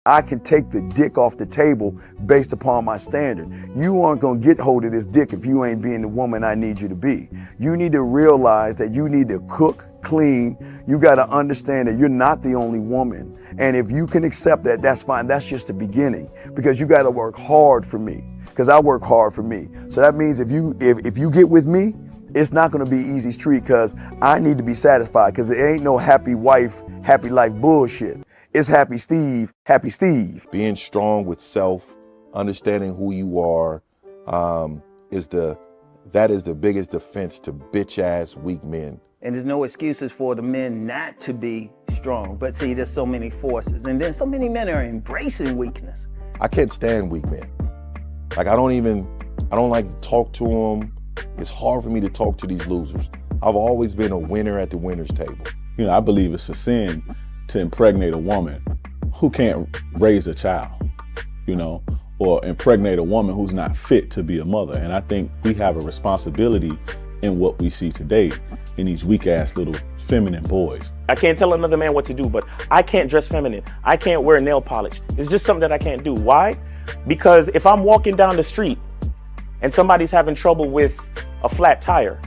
I can take the dick off the table based upon my standard. You aren't gonna get hold of this dick if you ain't being the woman I need you to be. You need to realize that you need to cook, clean. You gotta understand that you're not the only woman. And if you can accept that, that's fine. That's just the beginning, because you gotta work hard for me, because I work hard for me. So that means if you get with me, it's not gonna be easy street, because I need to be satisfied, because it ain't no happy wife, happy life bullshit. It's happy Steve, happy Steve. Being strong with self, understanding who you are, that is the biggest defense to bitch ass weak men. And there's no excuses for the men not to be strong. But see, there's so many forces, and then so many men are embracing weakness. I can't stand weak men. Like I don't like to talk to them. It's hard for me to talk to these losers. I've always been a winner at the winner's table. You know, I believe it's a sin to impregnate a woman who can't raise a child, you know, or impregnate a woman who's not fit to be a mother. And I think we have a responsibility in what we see today in these weak ass little feminine boys. I can't tell another man what to do, but I can't dress feminine. I can't wear nail polish. It's just something that I can't do. Why? Because if I'm walking down the street and somebody's having trouble with a flat tire,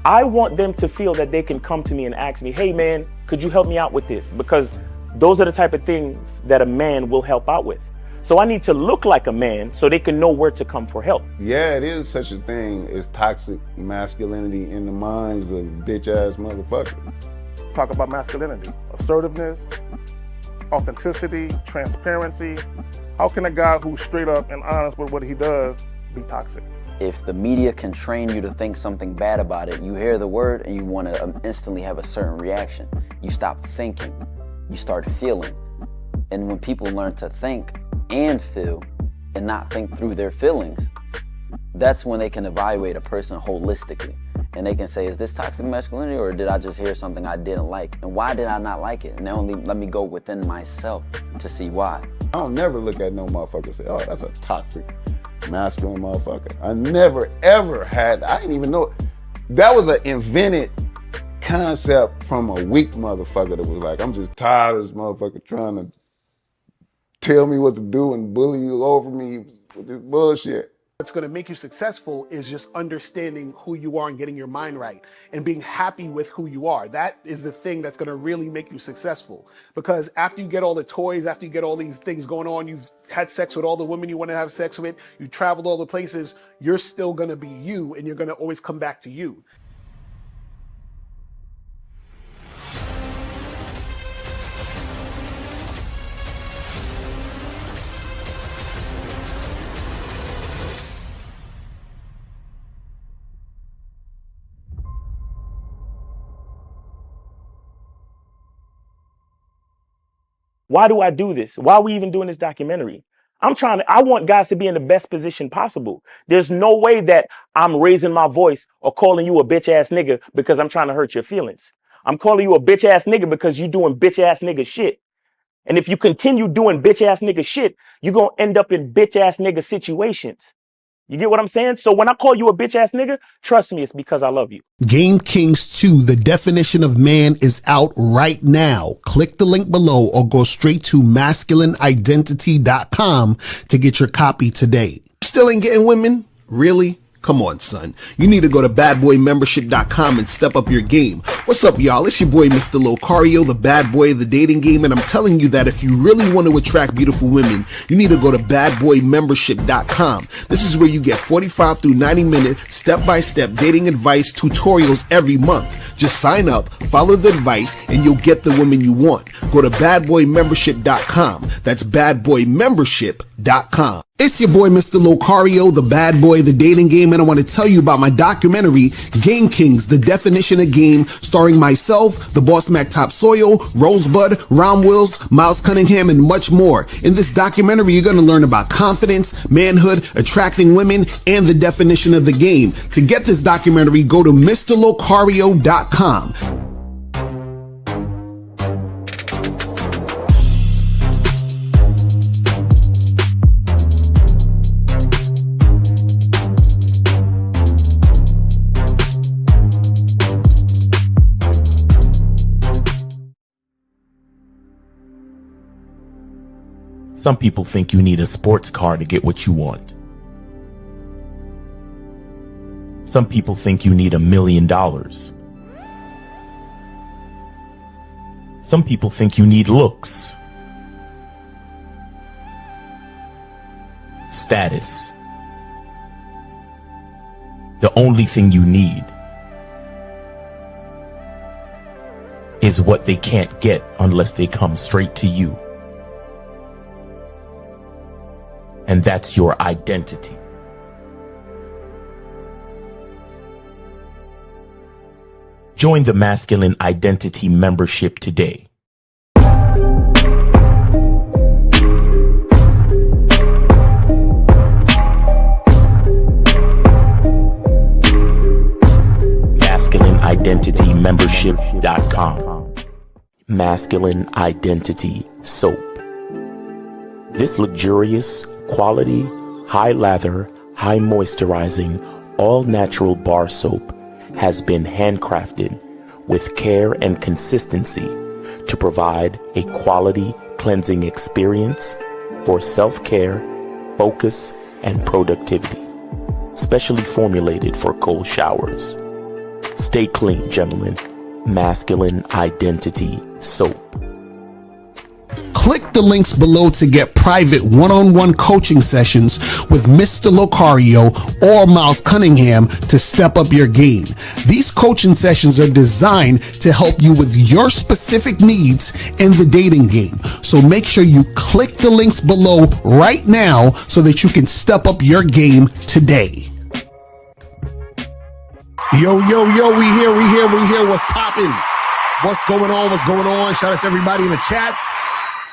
I want them to feel that they can come to me and ask me, hey man, could you help me out with this? Because those are the type of things that a man will help out with. So I need to look like a man so they can know where to come for help. Yeah, it is such a thing as toxic masculinity in the minds of bitch ass motherfuckers. Talk about masculinity, assertiveness, authenticity, transparency. How can a guy who's straight up and honest with what he does be toxic? If the media can train you to think something bad about it, you hear the word and you want to instantly have a certain reaction. You stop thinking, you start feeling. And when people learn to think and feel and not think through their feelings, that's when they can evaluate a person holistically. And they can say, is this toxic masculinity, or did I just hear something I didn't like? And why did I not like it? And only let me go within myself to see why. I don't never look at no motherfucker and say, oh, that's a toxic masculine motherfucker. I never ever had, I didn't even know, that was an invented concept from a weak motherfucker that was like, I'm just tired of this motherfucker trying to tell me what to do and bully you over me with this bullshit. What's going to make you successful is just understanding who you are and getting your mind right and being happy with who you are. That is the thing that's going to really make you successful. Because after you get all the toys, after you get all these things going on, you've had sex with all the women you want to have sex with, you traveled all the places, you're still going to be you, and you're going to always come back to you. Why do I do this? Why are we even doing this documentary? I want guys to be in the best position possible. There's no way that I'm raising my voice or calling you a bitch ass nigga because I'm trying to hurt your feelings. I'm calling you a bitch ass nigga because you're doing bitch ass nigga shit. And if you continue doing bitch ass nigga shit, you're going to end up in bitch ass nigga situations. You get what I'm saying? So when I call you a bitch ass nigga, trust me, it's because I love you. Game Kings 2, the definition of man, is out right now. Click the link below or go straight to masculineidentity.com to get your copy today. Still ain't getting women? Really? Come on, son. You need to go to badboymembership.com and step up your game. What's up, y'all? It's your boy, Mr. Locario, the bad boy of the dating game, and I'm telling you that if you really want to attract beautiful women, you need to go to badboymembership.com. This is where you get 45 through 90-minute step-by-step dating advice tutorials every month. Just sign up, follow the advice, and you'll get the women you want. Go to badboymembership.com. That's badboymembership.com. It's your boy, Mr. Locario, the bad boy of the dating game, and I want to tell you about my documentary, Game Kings, the definition of game, starring myself, the Boss Mac Topsoil, Rosebud, Ron Wills, Miles Cunningham, and much more. In this documentary, you're going to learn about confidence, manhood, attracting women, and the definition of the game. To get this documentary, go to MrLocario.com. Some people think you need a sports car to get what you want. Some people think you need $1 million. Some people think you need looks, status. The only thing you need is what they can't get unless they come straight to you. And that's your identity. Join the Masculine Identity membership today. MasculineIdentityMembership.com. Masculine Identity Soap. This luxurious, quality, high lather, high moisturizing, all natural bar soap has been handcrafted with care and consistency to provide a quality cleansing experience for self-care, focus, and productivity. Specially formulated for cold showers. Stay clean, gentlemen. Masculine Identity Soap. Click the links below to get private one-on-one coaching sessions with Mr. Locario or Miles Cunningham to step up your game. These coaching sessions are designed to help you with your specific needs in the dating game. So make sure you click the links below right now so that you can step up your game today. Yo, we here. What's poppin'? What's going on? Shout out to everybody in the chat.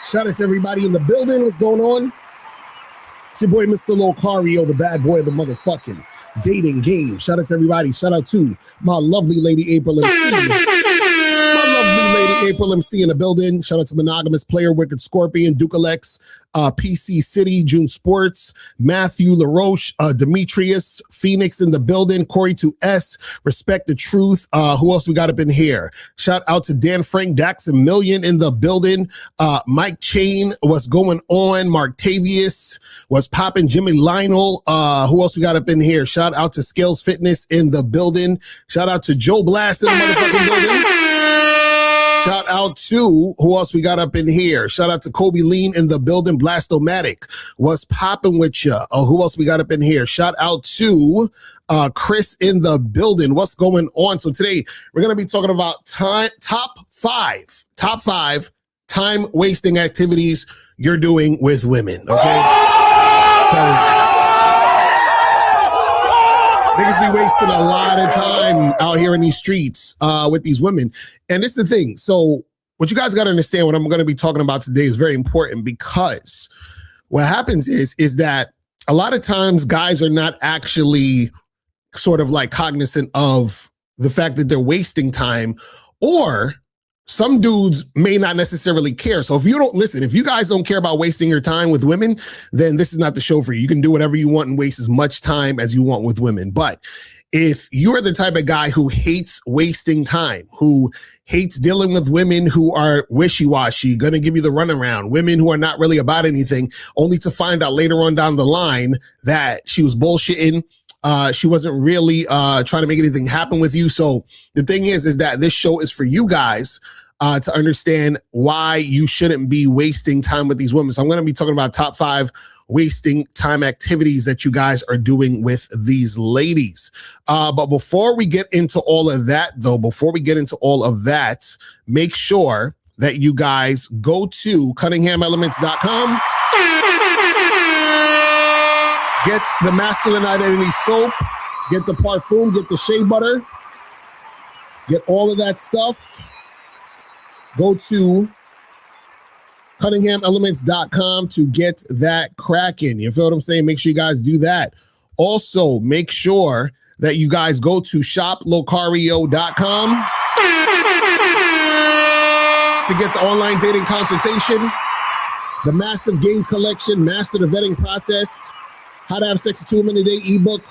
Shout out to everybody in the building. What's going on? It's your boy, Mr. Locario, the bad boy of the motherfucking dating game. Shout out to everybody. Shout out to my lovely lady, April MC in the building. Shout out to Monogamous Player, Wicked Scorpion, Duke Alex, PC City, June Sports, Matthew LaRoche, Demetrius, Phoenix in the building, Corey 2S, Respect the Truth. Who else we got up in here? Shout out to Dan Frank, Daxon Million in the building, Mike Chain, what's going on? Mark Tavius, what's popping? Jimmy Lionel. Who else we got up in here? Shout out to Scales Fitness in the building. Shout out to Joe Blast in the motherfucking building. Shout out to, who else we got up in here? Shout out to Kobe Lean in the building, Blastomatic. What's popping with you? Who else we got up in here? Shout out to Chris in the building. What's going on? So today we're going to be talking about top five time wasting activities you're doing with women. Okay. Because niggas be wasting a lot of time out here in these streets with these women. And this is the thing. So what you guys got to understand, what I'm going to be talking about today is very important, because what happens is that a lot of times guys are not actually sort of like cognizant of the fact that they're wasting time, or some dudes may not necessarily care. So if you guys don't care about wasting your time with women, then this is not the show for you. You can do whatever you want and waste as much time as you want with women. But if you're the type of guy who hates wasting time, who hates dealing with women who are wishy-washy, gonna give you the runaround, women who are not really about anything, only to find out later on down the line that she was bullshitting, she wasn't really trying to make anything happen with you. So the thing is that this show is for you guys to understand why you shouldn't be wasting time with these women. So I'm going to be talking about top 5 wasting time activities that you guys are doing with these ladies. But before we get into all of that, make sure that you guys go to CunninghamElements.com. Get the Masculine Identity Soap, get the Parfum, get the Shea Butter, get all of that stuff. Go to CunninghamElements.com to get that cracking. You feel what I'm saying? Make sure you guys do that. Also, make sure that you guys go to shoplocario.com to get the online dating consultation, the massive game collection, master the vetting process, how to have sex in 2 minute a day ebook,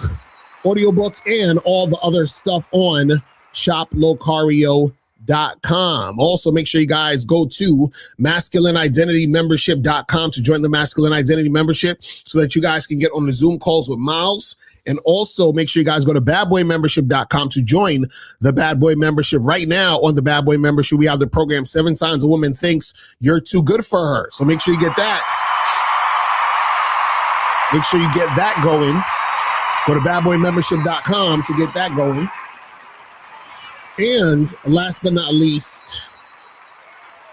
audiobook, and all the other stuff on shoplocario.com. masculineidentitymembership.com. Also, make sure you guys go to masculineidentitymembership.com to join the Masculine Identity Membership so that you guys can get on the Zoom calls with Miles. And also make sure you guys go to badboymembership.com to join the Bad Boy Membership. Right now on the Bad Boy Membership, we have the program 7 Signs a Woman Thinks You're Too Good for Her. So make sure you get that. Make sure you get that going. Go to badboymembership.com to get that going. And last but not least,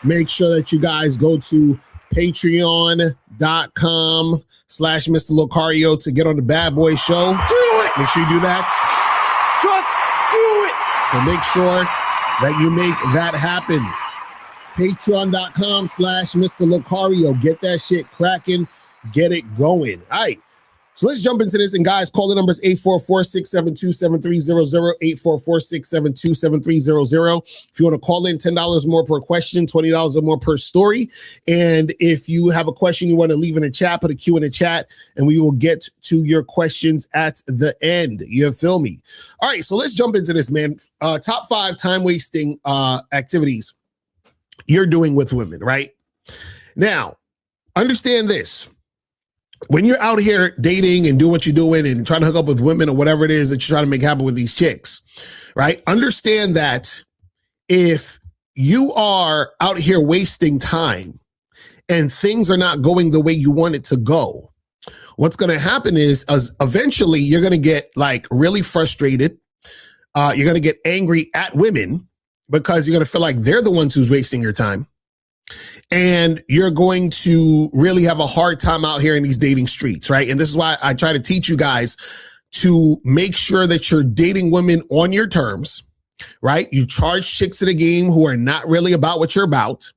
make sure that you guys go to patreon.com/Mr. Locario to get on the Bad Boy Show. Do it. Make sure you do that. Just do it. So make sure that you make that happen. Patreon.com/Mr. Locario. Get that shit cracking. Get it going. All right. So let's jump into this. And guys, call the numbers 844-672-7300, 844-672-7300. If you want to call in, $10 more per question, $20 or more per story. And if you have a question you want to leave in the chat, put a Q in the chat, and we will get to your questions at the end. You feel me? All right, so let's jump into this, man. Top 5 time-wasting activities you're doing with women, right? Now, understand this. When you're out here dating and doing what you're doing and trying to hook up with women or whatever it is that you're trying to make happen with these chicks, right? Understand that if you are out here wasting time and things are not going the way you want it to go, what's going to happen is eventually you're going to get like really frustrated. You're going to get angry at women because you're going to feel like they're the ones who's wasting your time. And you're going to really have a hard time out here in these dating streets, right? And this is why I try to teach you guys to make sure that you're dating women on your terms, right? You charge chicks to the game who are not really about what you're about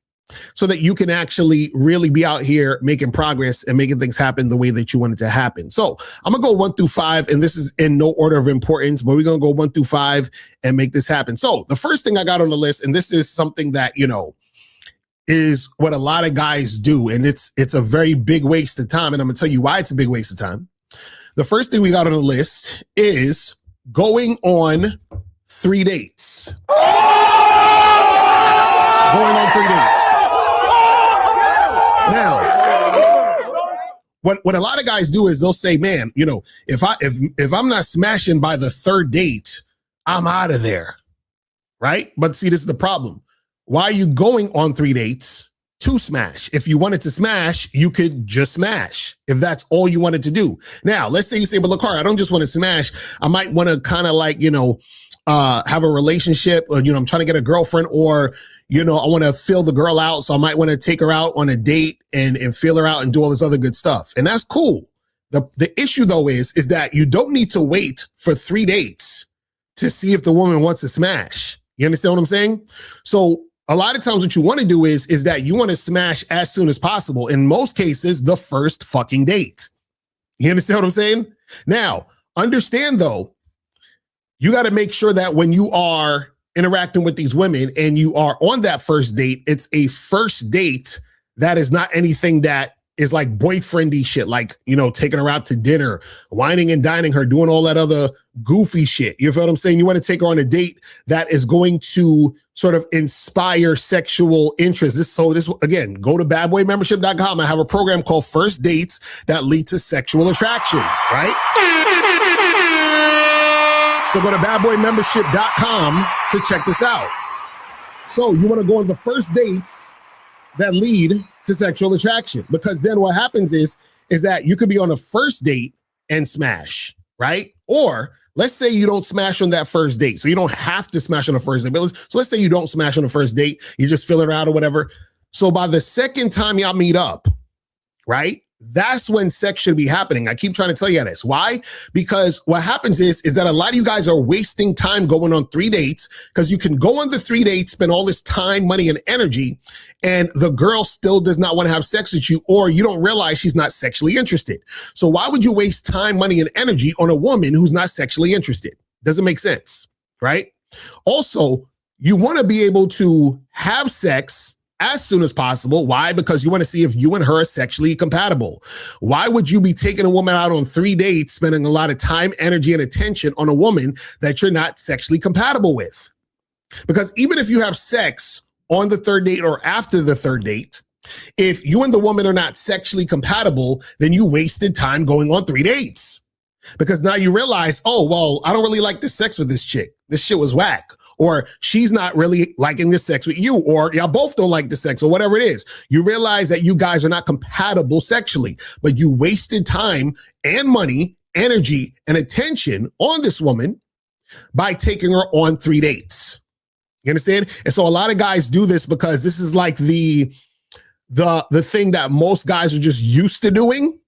so that you can actually really be out here making progress and making things happen the way that you want it to happen. So I'm going to go 1 through 5, and this is in no order of importance, but we're going to go 1 through 5 and make this happen. So the first thing I got on the list, and this is something that, you know, is what a lot of guys do. And it's a very big waste of time. And I'm gonna tell you why it's a big waste of time. The first thing we got on the list is going on 3 dates. Going on 3 dates. Now, what a lot of guys do is they'll say, man, you know, if I'm not smashing by the 3rd date, I'm out of there. Right? But see, this is the problem. Why are you going on 3 dates to smash? If you wanted to smash, you could just smash if that's all you wanted to do. Now, let's say you say, but Locario, I don't just want to smash. I might want to kind of like, you know, have a relationship, or, you know, I'm trying to get a girlfriend, or, you know, I want to fill the girl out. So I might want to take her out on a date and feel her out and do all this other good stuff. And that's cool. The issue though is that you don't need to wait for 3 dates to see if the woman wants to smash. You understand what I'm saying? So a lot of times what you want to do is that you want to smash as soon as possible. In most cases, the first fucking date. You understand what I'm saying? Now, understand though, you got to make sure that when you are interacting with these women and you are on that first date, it's a first date that is not anything that is like boyfriendy shit, like, you know, taking her out to dinner, whining and dining her, doing all that other goofy shit. You feel what I'm saying? You want to take her on a date that is going to sort of inspire sexual interest. This again, go to badboymembership.com. I have a program called First Dates that lead to sexual attraction, right? So go to badboymembership.com to check this out. So you want to go on the first dates that lead to sexual attraction, because then what happens is that you could be on a first date and smash, right? Or let's say you don't smash on that first date. So you don't have to smash on the first date. So let's say you don't smash on the first date. You just fill it out or whatever. So by the second time y'all meet up, right? That's when sex should be happening. I keep trying to tell you this. Why? Because what happens is that a lot of you guys are wasting time going on 3 dates, because you can go on the 3 dates, spend all this time, money, and energy, and the girl still does not want to have sex with you, or you don't realize she's not sexually interested. So why would you waste time, money, and energy on a woman who's not sexually interested? Doesn't make sense, right? Also, you want to be able to have sex as soon as possible. Why? Because you want to see if you and her are sexually compatible. Why would you be taking a woman out on 3 dates, spending a lot of time, energy, and attention on a woman that you're not sexually compatible with? Because even if you have sex on the third date or after the third date, if you and the woman are not sexually compatible, then you wasted time going on 3 dates. Because now you realize, oh, well, I don't really like the sex with this chick. This shit was whack. Or she's not really liking the sex with you. Or y'all both don't like the sex or whatever it is. You realize that you guys are not compatible sexually, but you wasted time and money, energy, and attention on this woman by taking her on 3 dates. You understand? And so a lot of guys do this because this is like the thing that most guys are just used to doing.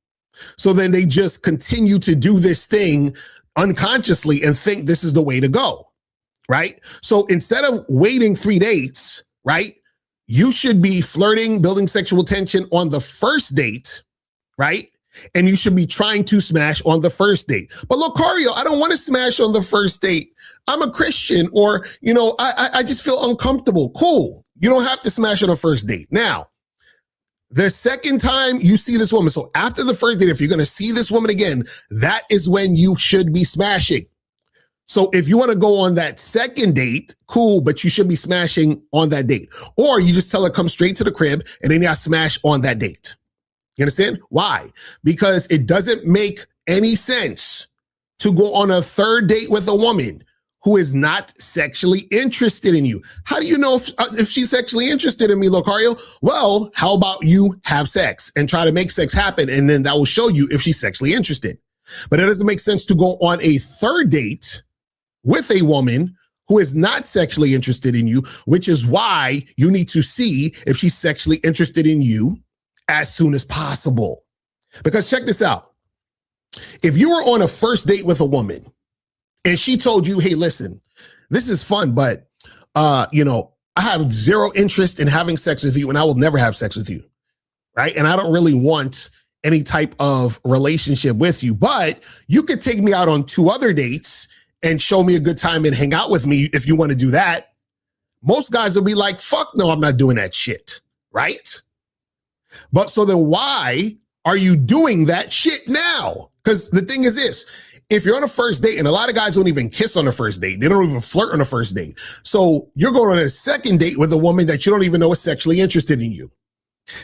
So then they just continue to do this thing unconsciously and think this is the way to go, right? So instead of waiting 3 dates, right, you should be flirting, building sexual tension on the first date, right? And you should be trying to smash on the first date. But Locario, I don't want to smash on the first date. I'm a Christian, or, I just feel uncomfortable. Cool. You don't have to smash on a first date. Now, the second time you see this woman, so after the first date, if you're going to see this woman again, that is when you should be smashing. So if you want to go on that second date, cool, but you should be smashing on that date. Or you just tell her, come straight to the crib, and then y'all smash on that date. You understand? Why? Because it doesn't make any sense to go on a third date with a woman who is not sexually interested in you. How do you know if she's sexually interested in me, Locario? Well, how about you have sex and try to make sex happen, and then that will show you if she's sexually interested. But it doesn't make sense to go on a third date with a woman who is not sexually interested in you, which is why you need to see if she's sexually interested in you as soon as possible. Because check this out. If you were on a first date with a woman and she told you, hey, listen, this is fun, but, I have zero interest in having sex with you and I will never have sex with you, right? And I don't really want any type of relationship with you, but you could take me out on 2 other dates and show me a good time and hang out with me if you want to do that. Most guys will be like, fuck no, I'm not doing that shit, right? But so then why are you doing that shit now? Because the thing is this, if you're on a first date, and a lot of guys don't even kiss on the first date, they don't even flirt on the first date. So you're going on a second date with a woman that you don't even know is sexually interested in you.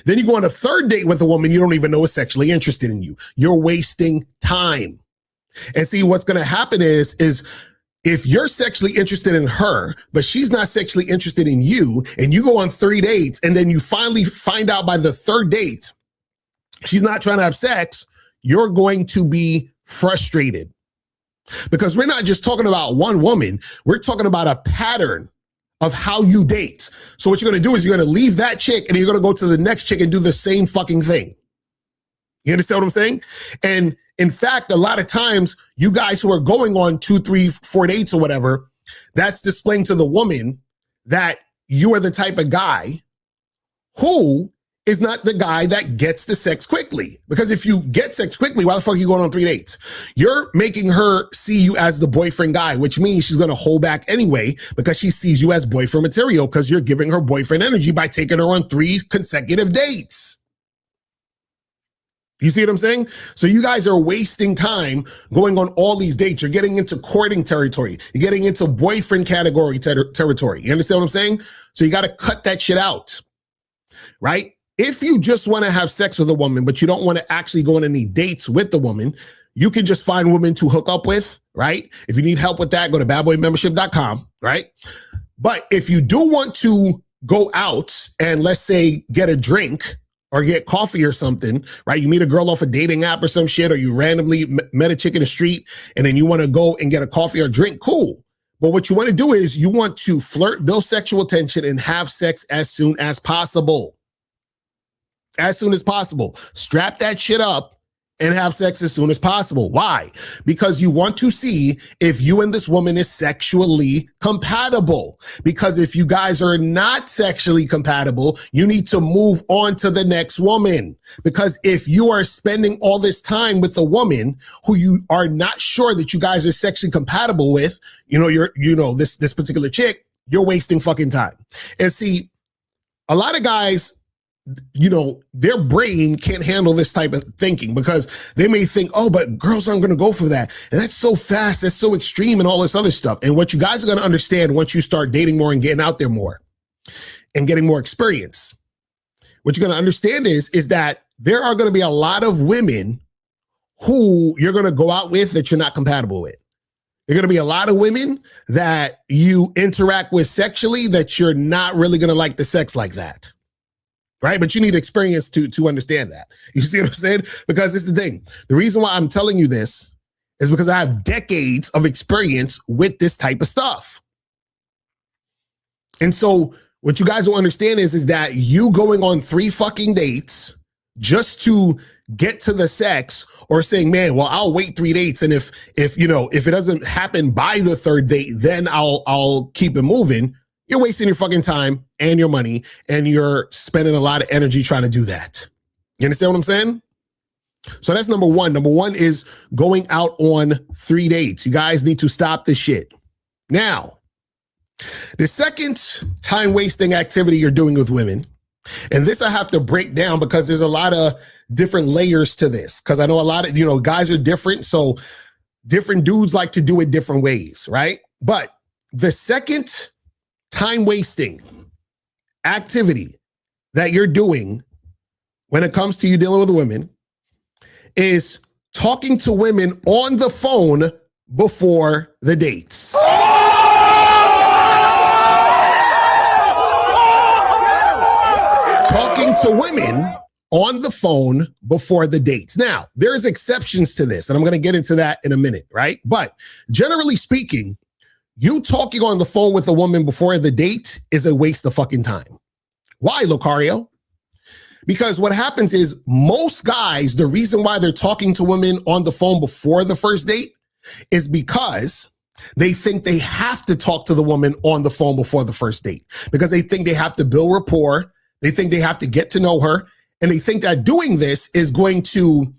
Then you go on a third date with a woman you don't even know is sexually interested in you. You're wasting time. And see, what's going to happen is if you're sexually interested in her, but she's not sexually interested in you, and you go on 3 dates, and then you finally find out by the third date, she's not trying to have sex, you're going to be frustrated. Because we're not just talking about one woman, we're talking about a pattern of how you date. So what you're going to do is you're going to leave that chick and you're going to go to the next chick and do the same fucking thing. You understand what I'm saying? And in fact, a lot of times you guys who are going on 2, 3, 4 dates or whatever, that's displaying to the woman that you are the type of guy who is not the guy that gets the sex quickly. Because if you get sex quickly, why the fuck are you going on 3 dates? You're making her see you as the boyfriend guy, which means she's going to hold back anyway because she sees you as boyfriend material because you're giving her boyfriend energy by taking her on 3 consecutive dates. You see what I'm saying? So you guys are wasting time going on all these dates. You're getting into courting territory. You're getting into boyfriend category territory. You understand what I'm saying? So you got to cut that shit out, right? If you just want to have sex with a woman, but you don't want to actually go on any dates with the woman, you can just find women to hook up with, right? If you need help with that, go to badboymembership.com, right? But if you do want to go out and let's say get a drink or get coffee or something, right? You meet a girl off a dating app or some shit, or you randomly met a chick in the street and then you want to go and get a coffee or drink, cool. But what you want to do is you want to flirt, build sexual tension, and have sex as soon as possible. As soon as possible. Strap that shit up and have sex as soon as possible. Why? Because you want to see if you and this woman is sexually compatible. Because if you guys are not sexually compatible, you need to move on to the next woman. Because if you are spending all this time with a woman who you are not sure that you guys are sexually compatible with, this particular chick, you're wasting fucking time. And see, a lot of guys their brain can't handle this type of thinking because they may think, oh, but girls aren't going to go for that. And that's so fast. That's so extreme and all this other stuff. And what you guys are going to understand once you start dating more and getting out there more and getting more experience, what you're going to understand is that there are going to be a lot of women who you're going to go out with that you're not compatible with. There are going to be a lot of women that you interact with sexually that you're not really going to like the sex like that. Right? But you need experience to understand that. You see what I'm saying? Because it's the thing. The reason why I'm telling you this is because I have decades of experience with this type of stuff. And so what you guys will understand is that you going on 3 fucking dates just to get to the sex, or saying, man, well, I'll wait 3 dates. And if it doesn't happen by the 3rd date, then I'll keep it moving. You're wasting your fucking time and your money, and you're spending a lot of energy trying to do that. You understand what I'm saying? So that's number one. Number one is going out on 3 dates. You guys need to stop this shit. Now, the second time-wasting activity you're doing with women, and this I have to break down because there's a lot of different layers to this, because I know a lot of, guys are different, so different dudes like to do it different ways, right? But the second time-wasting activity that you're doing when it comes to you dealing with women is talking to women on the phone before the dates. Talking to women on the phone before the dates. Now, there's exceptions to this, and I'm going to get into that in a minute, right? But generally speaking, you talking on the phone with a woman before the date is a waste of fucking time. Why, Locario? Because what happens is most guys, the reason why they're talking to women on the phone before the first date is because they think they have to talk to the woman on the phone before the first date, because they think they have to build rapport. They think they have to get to know her. And they think that doing this is going to,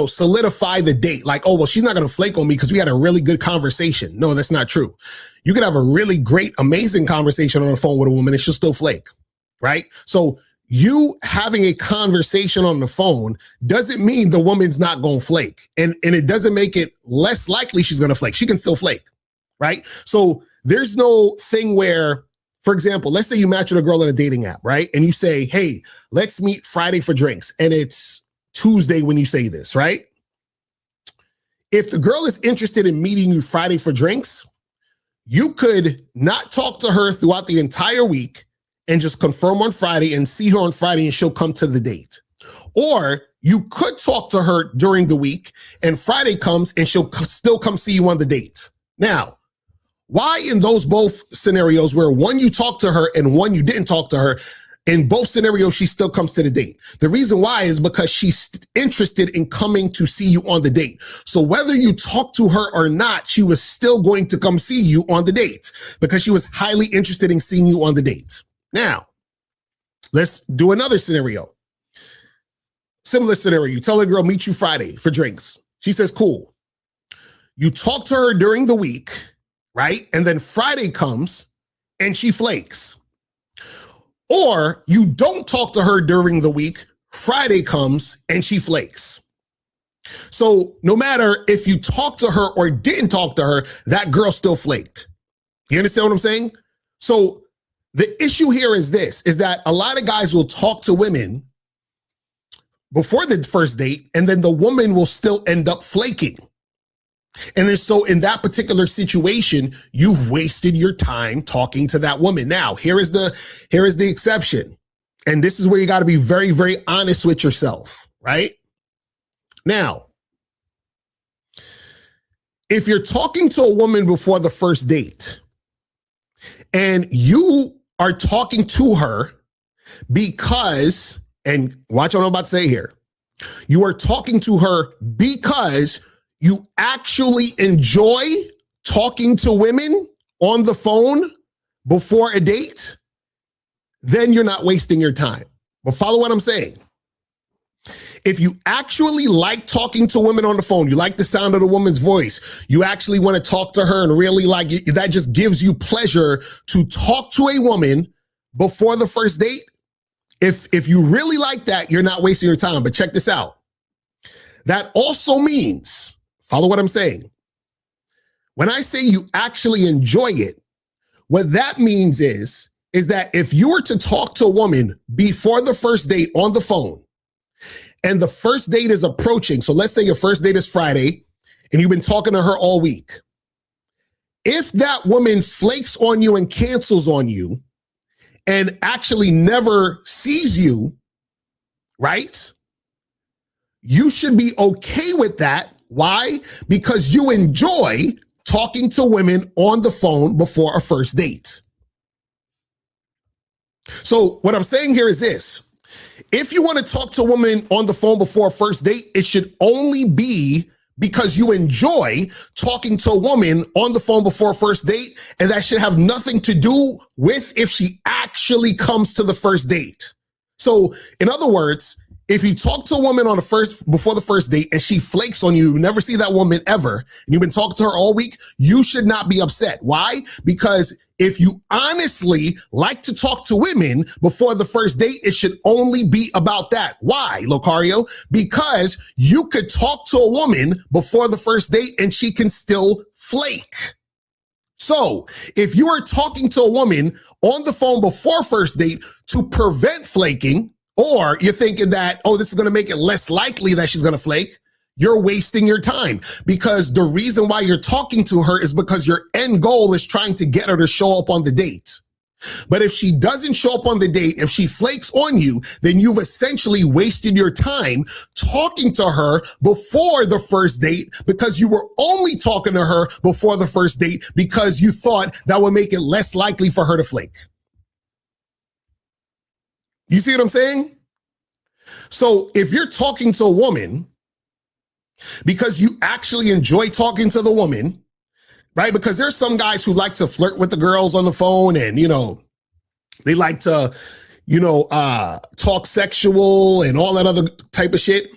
solidify the date. Like, oh, well, she's not going to flake on me because we had a really good conversation. No, that's not true. You could have a really great, amazing conversation on the phone with a woman and she'll still flake, right? So you having a conversation on the phone doesn't mean the woman's not going to flake. And it doesn't make it less likely she's going to flake. She can still flake, right? So there's no thing where, for example, let's say you match with a girl on a dating app, right? And you say, hey, let's meet Friday for drinks. And it's Tuesday when you say this, right? If the girl is interested in meeting you Friday for drinks, you could not talk to her throughout the entire week and just confirm on Friday and see her on Friday and she'll come to the date. Or you could talk to her during the week and Friday comes and she'll still come see you on the date. Now, why in those both scenarios where one you talked to her and one you didn't talk to her, in both scenarios, she still comes to the date? The reason why is because she's interested in coming to see you on the date. So whether you talk to her or not, she was still going to come see you on the date because she was highly interested in seeing you on the date. Now, let's do another scenario. Similar scenario. You tell a girl, meet you Friday for drinks. She says, cool. You talk to her during the week, right? And then Friday comes and she flakes. Or you don't talk to her during the week, Friday comes and she flakes. So no matter if you talked to her or didn't talk to her, that girl still flaked. You understand what I'm saying? So the issue here is this, is that a lot of guys will talk to women before the first date and then the woman will still end up flaking. And then so in that particular situation, you've wasted your time talking to that woman. Now, here is the exception. And this is where you got to be very, very honest with yourself, right? Now, if you're talking to a woman before the first date and you are talking to her because, and watch what I'm about to say here, you are talking to her because you actually enjoy talking to women on the phone before a date, then you're not wasting your time. But follow what I'm saying. If you actually like talking to women on the phone, you like the sound of the woman's voice, you actually want to talk to her and really like it, that just gives you pleasure to talk to a woman before the first date, If you really like that, you're not wasting your time. But check this out. That also means, follow what I'm saying. When I say you actually enjoy it, what that means is that if you were to talk to a woman before the first date on the phone, and the first date is approaching, so let's say your first date is Friday, and you've been talking to her all week. If that woman flakes on you and cancels on you and actually never sees you, right? You should be okay with that. Why? Because you enjoy talking to women on the phone before a first date. So what I'm saying here is this. If you want to talk to a woman on the phone before a first date, it should only be because you enjoy talking to a woman on the phone before a first date, and that should have nothing to do with if she actually comes to the first date. So, in other words, if you talk to a woman before the first date and she flakes on you, you never see that woman ever, and you've been talking to her all week, you should not be upset. Why? Because if you honestly like to talk to women before the first date, it should only be about that. Why, Locario? Because you could talk to a woman before the first date and she can still flake. So if you are talking to a woman on the phone before first date to prevent flaking, or you're thinking that, oh, this is going to make it less likely that she's going to flake, you're wasting your time, because the reason why you're talking to her is because your end goal is trying to get her to show up on the date. But if she doesn't show up on the date, if she flakes on you, then you've essentially wasted your time talking to her before the first date, because you were only talking to her before the first date because you thought that would make it less likely for her to flake. You see what I'm saying? So if you're talking to a woman because you actually enjoy talking to the woman, right? Because there's some guys who like to flirt with the girls on the phone, and, they like to, talk sexual and all that other type of shit.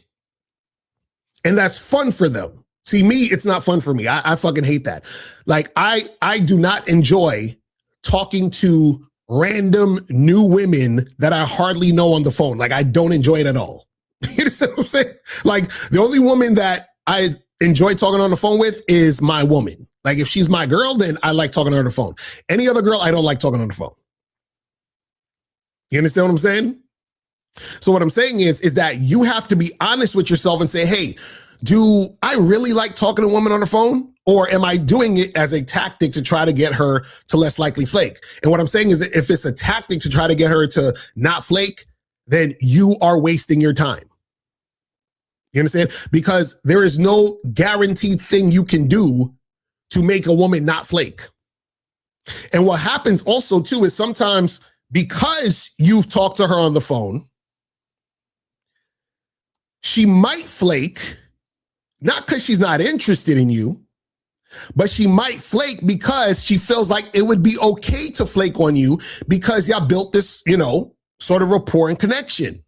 And that's fun for them. See, me, it's not fun for me. I fucking hate that. Like, I do not enjoy talking to random new women that I hardly know on the phone. Like, I don't enjoy it at all. You understand what I'm saying? Like, the only woman that I enjoy talking on the phone with is my woman. Like, if she's my girl, then I like talking to her on the phone. Any other girl, I don't like talking on the phone. You understand what I'm saying? So what I'm saying is that you have to be honest with yourself and say, hey, do I really like talking to a woman on the phone? Or am I doing it as a tactic to try to get her to less likely flake? And what I'm saying is that if it's a tactic to try to get her to not flake, then you are wasting your time. You understand? Because there is no guaranteed thing you can do to make a woman not flake. And what happens also too is sometimes because you've talked to her on the phone, she might flake, not because she's not interested in you, but she might flake because she feels like it would be okay to flake on you because y'all built this, sort of rapport and connection.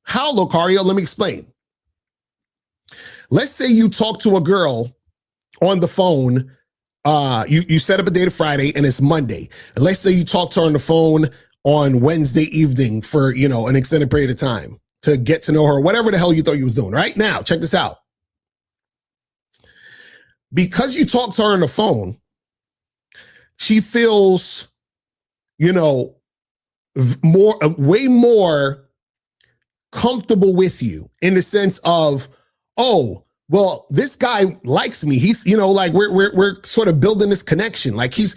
How, Locario? Let me explain. Let's say you talk to a girl on the phone. You set up a date Friday and it's Monday. And let's say you talk to her on the phone on Wednesday evening for, an extended period of time to get to know her, whatever the hell you thought you was doing. Right now, check this out. Because you talk to her on the phone, she feels, way more comfortable with you in the sense of, oh, well, this guy likes me. He's, like we're sort of building this connection. Like he's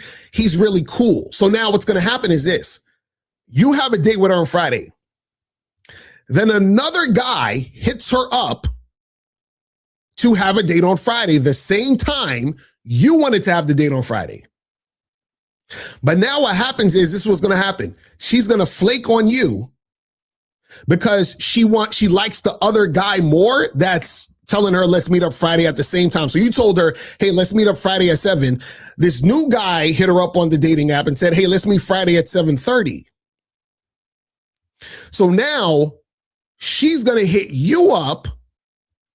really cool. So now what's going to happen is this. You have a date with her on Friday. Then another guy hits her up to have a date on Friday, the same time you wanted to have the date on Friday. But now what happens is this is what's going to happen. She's going to flake on you because she likes the other guy more that's telling her, let's meet up Friday at the same time. So you told her, hey, let's meet up Friday at 7. This new guy hit her up on the dating app and said, hey, let's meet Friday at 7:30. So now she's going to hit you up,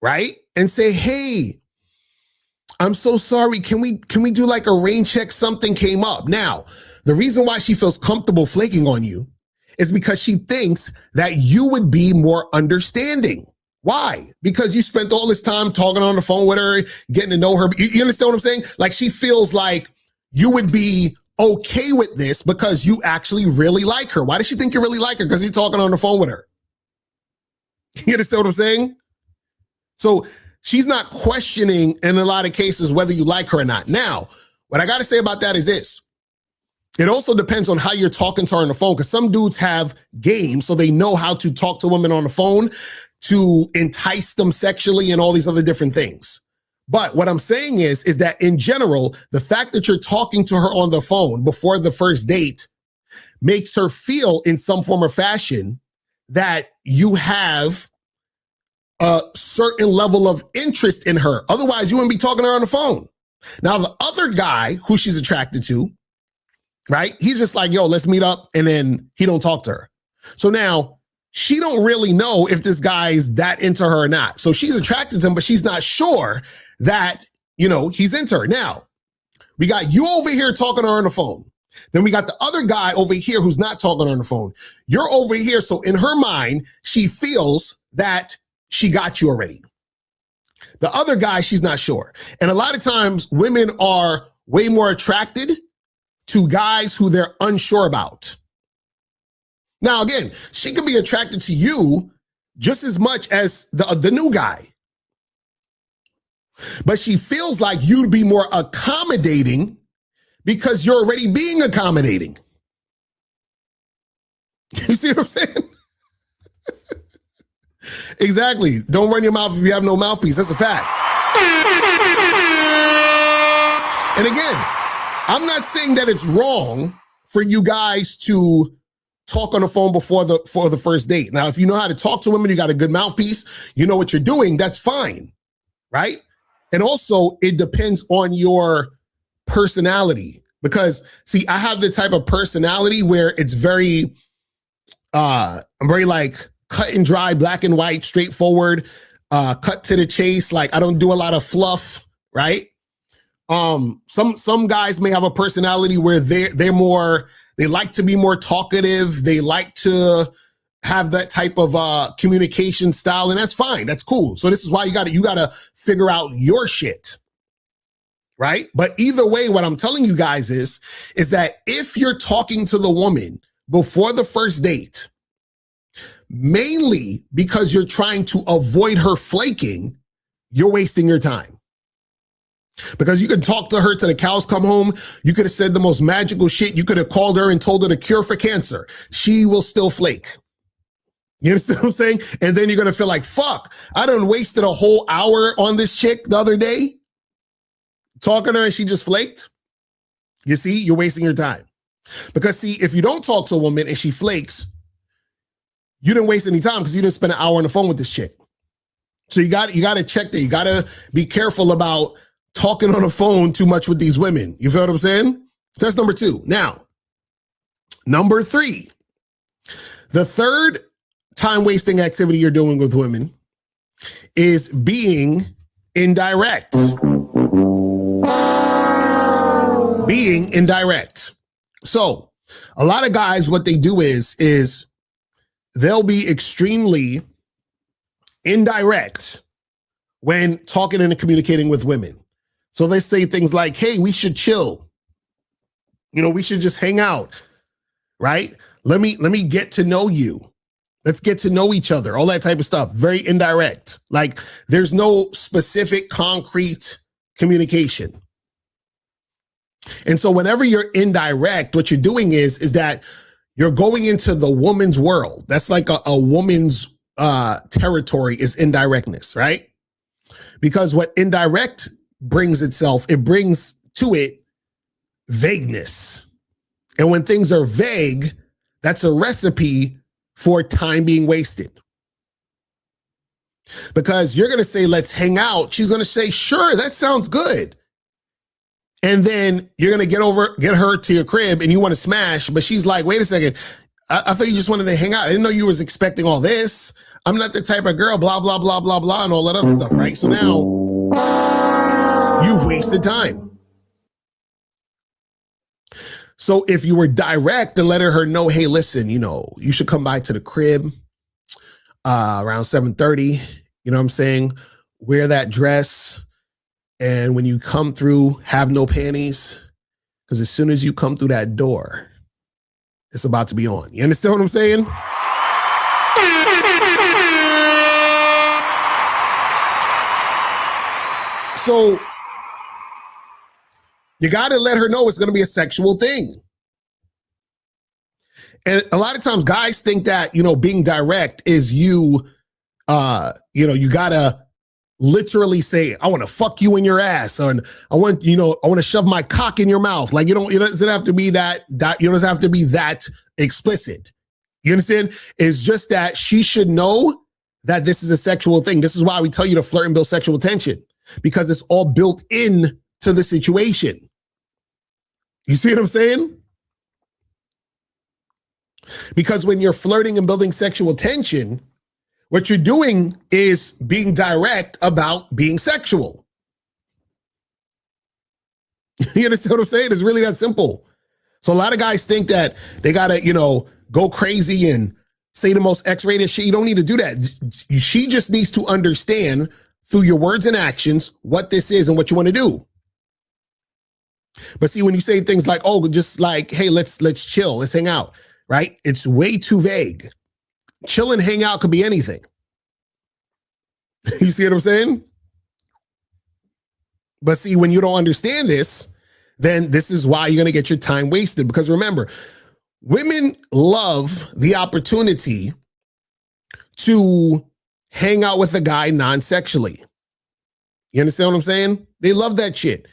right? And say, hey, I'm so sorry. Can we do like a rain check? Something came up. Now, the reason why she feels comfortable flaking on you is because she thinks that you would be more understanding. Why? Because you spent all this time talking on the phone with her, getting to know her. You understand what I'm saying? Like, she feels like you would be okay with this because you actually really like her. Why does she think you really like her? Because you're talking on the phone with her. You understand what I'm saying? So she's not questioning in a lot of cases whether you like her or not. Now, what I got to say about that is this. It also depends on how you're talking to her on the phone, because some dudes have game, so they know how to talk to women on the phone to entice them sexually and all these other different things. But what I'm saying is that in general, the fact that you're talking to her on the phone before the first date makes her feel in some form or fashion that you have a certain level of interest in her. Otherwise, you wouldn't be talking to her on the phone. Now, the other guy who she's attracted to, right? He's just like, yo, let's meet up. And then he don't talk to her. So now she don't really know if this guy is that into her or not. So she's attracted to him, but she's not sure that, he's into her. Now, we got you over here talking to her on the phone. Then we got the other guy over here who's not talking to her on the phone. You're over here. So in her mind, she feels that she got you already. The other guy, she's not sure. And a lot of times women are way more attracted to guys who they're unsure about. Now, again, she could be attracted to you just as much as the new guy. But she feels like you'd be more accommodating because you're already being accommodating. You see what I'm saying? Exactly. Don't run your mouth if you have no mouthpiece. That's a fact. And again, I'm not saying that it's wrong for you guys to talk on the phone before the first date. Now, if you know how to talk to women, you got a good mouthpiece, you know what you're doing, that's fine, right? And also, it depends on your personality. Because, see, I have the type of personality where it's very, I'm very like cut and dry, black and white, straightforward, cut to the chase. Like, I don't do a lot of fluff, right? Some guys may have a personality where they're more, they like to be more talkative. They like to have that type of communication style, and that's fine. That's cool. So this is why you gotta figure out your shit, right? But either way, what I'm telling you guys is that if you're talking to the woman before the first date, mainly because you're trying to avoid her flaking, you're wasting your time. Because you can talk to her till the cows come home. You could have said the most magical shit. You could have called her and told her the cure for cancer. She will still flake. You understand what I'm saying? And then you're going to feel like, fuck, I done wasted a whole hour on this chick the other day talking to her and she just flaked. You see, you're wasting your time. Because see, if you don't talk to a woman and she flakes, you didn't waste any time because you didn't spend an hour on the phone with this chick. So you got to check that. You got to be careful about talking on the phone too much with these women. You feel what I'm saying? So that's number 2. Now, number 3, the third time wasting activity you're doing with women is being indirect. Being indirect. So a lot of guys, what they do is they'll be extremely indirect when talking and communicating with women. So they say things like, hey, we should chill. We should just hang out, right? Let me get to know you. Let's get to know each other, all that type of stuff. Very indirect. Like there's no specific concrete communication. And so whenever you're indirect, what you're doing is that you're going into the woman's world. That's like a woman's territory is indirectness, right? Because what indirect brings it brings to it vagueness. And when things are vague, that's a recipe for time being wasted. Because you're going to say, let's hang out. She's going to say, sure, that sounds good. And then you're going to get her to your crib and you want to smash, but she's like, wait a second. I thought you just wanted to hang out. I didn't know you was expecting all this. I'm not the type of girl, blah, blah, blah, blah, blah, and all that other stuff, right? So now you've wasted time. So if you were direct and letting her know, hey, listen, you should come by to the crib around 7:30, you know what I'm saying? Wear that dress. And when you come through, have no panties. Because as soon as you come through that door, it's about to be on. You understand what I'm saying? So you got to let her know it's going to be a sexual thing. And a lot of times guys think that, being direct is you got to literally say, I want to fuck you in your ass. Or I want to shove my cock in your mouth. Like, it doesn't have to be that explicit. You understand? It's just that she should know that this is a sexual thing. This is why we tell you to flirt and build sexual tension, because it's all built in to the situation. You see what I'm saying? Because when you're flirting and building sexual tension, what you're doing is being direct about being sexual. You understand what I'm saying? It's really that simple. So a lot of guys think that they got to, go crazy and say the most X-rated shit. You don't need to do that. She just needs to understand through your words and actions what this is and what you want to do. But see, when you say things like, oh, just like, hey, let's chill, let's hang out, right? It's way too vague. Chill and hang out could be anything. You see what I'm saying? But see, when you don't understand this, then this is why you're going to get your time wasted. Because remember, women love the opportunity to hang out with a guy non-sexually. You understand what I'm saying? They love that shit.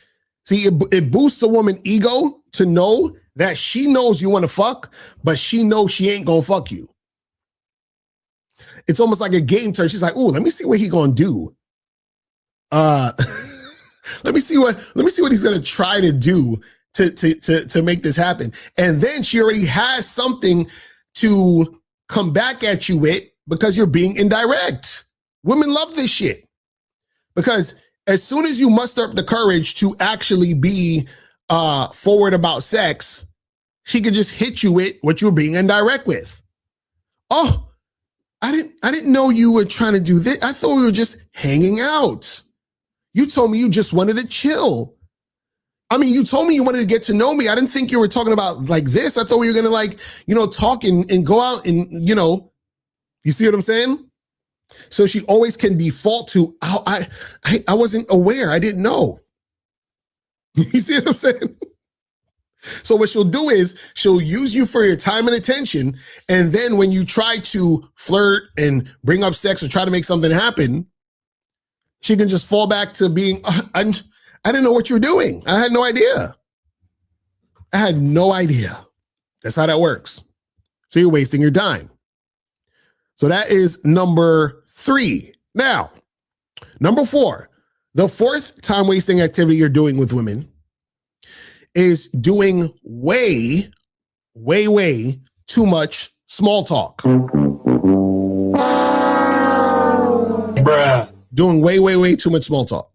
See, it boosts a woman's ego to know that she knows you want to fuck, but she knows she ain't going to fuck you. It's almost like a game turn. She's like, "Ooh, let me see what he gonna do. Let me see what he's gonna try to do to make this happen." And then she already has something to come back at you with because you're being indirect. Women love this shit because as soon as you muster up the courage to actually be forward about sex, she could just hit you with what you're being indirect with. Oh, I didn't know you were trying to do this. I thought we were just hanging out. You told me you just wanted to chill. I mean, you told me you wanted to get to know me. I didn't think you were talking about like this. I thought we were going to talk and go out and, you see what I'm saying? So she always can default to, oh, I wasn't aware. I didn't know. You see what I'm saying? So what she'll do is she'll use you for your time and attention. And then when you try to flirt and bring up sex or try to make something happen, she can just fall back to being, I didn't know what you were doing. I had no idea. That's how that works. So you're wasting your time. So that is number 3. Now, number 4, the fourth time wasting activity you're doing with women is doing way too much small talk. Bruh. Doing way too much small talk.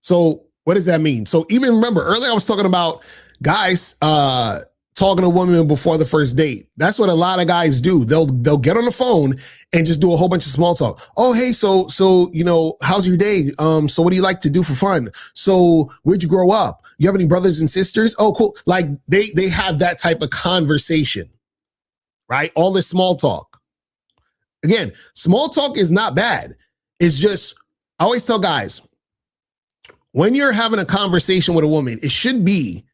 So what does that mean? So even remember earlier I was talking about guys talking to women before the first date. That's what a lot of guys do. They'll get on the phone and just do a whole bunch of small talk. Oh, hey, so how's your day? So what do you like to do for fun? So where'd you grow up? You have any brothers and sisters? Oh, cool. Like they have that type of conversation, right? All this small talk. Again, small talk is not bad. It's just, I always tell guys, when you're having a conversation with a woman, it should be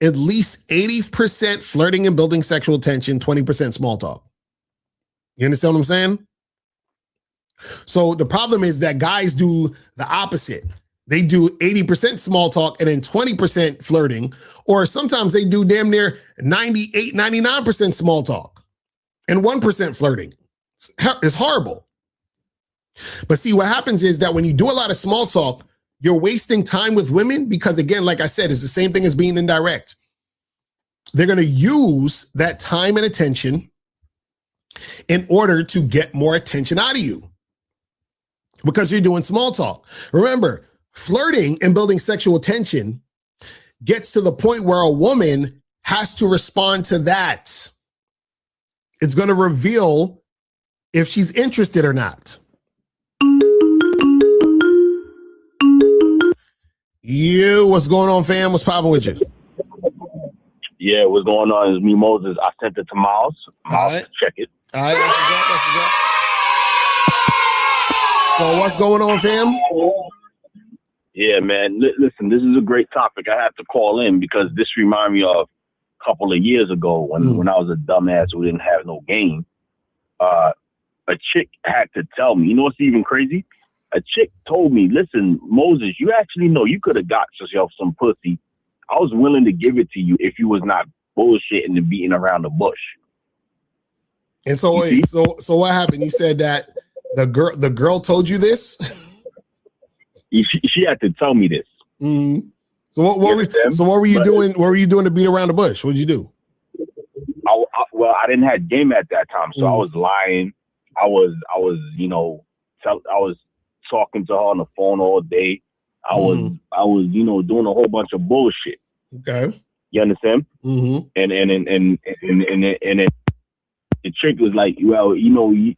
at least 80% flirting and building sexual tension, 20% small talk. You understand what I'm saying? So the problem is that guys do the opposite. They do 80% small talk and then 20% flirting, or sometimes they do damn near 98, 99% small talk and 1% flirting. It's horrible. But see, what happens is that when you do a lot of small talk, you're wasting time with women because, again, like I said, it's the same thing as being indirect. They're going to use that time and attention in order to get more attention out of you because you're doing small talk. Remember, flirting and building sexual tension gets to the point where a woman has to respond to that. It's going to reveal if she's interested or not. You, what's going on, fam? What's poppin' with you? Yeah, what's going on is me, Moses. I sent it to Miles. Miles, right. check it. All right, that's what's up. So what's going on, fam? Yeah, man. Listen, this is a great topic. I have to call in because this reminds me of a couple of years ago when I was a dumbass who didn't have no game. A chick had to tell me, you know what's even crazy? A chick told me, listen, Moses, you actually know you could have got yourself some pussy. I was willing to give it to you if you was not bullshitting and beating around the bush. And so wait, so what happened? You said that the girl told you this? She had to tell me this. Mm-hmm. So what were you doing? What were you doing to beat around the bush? What did you do? Well, I didn't have game at that time, so I was lying. I was talking to her on the phone all day. I was doing a whole bunch of bullshit. Okay. You understand? Mm-hmm. And the chick was like, well, she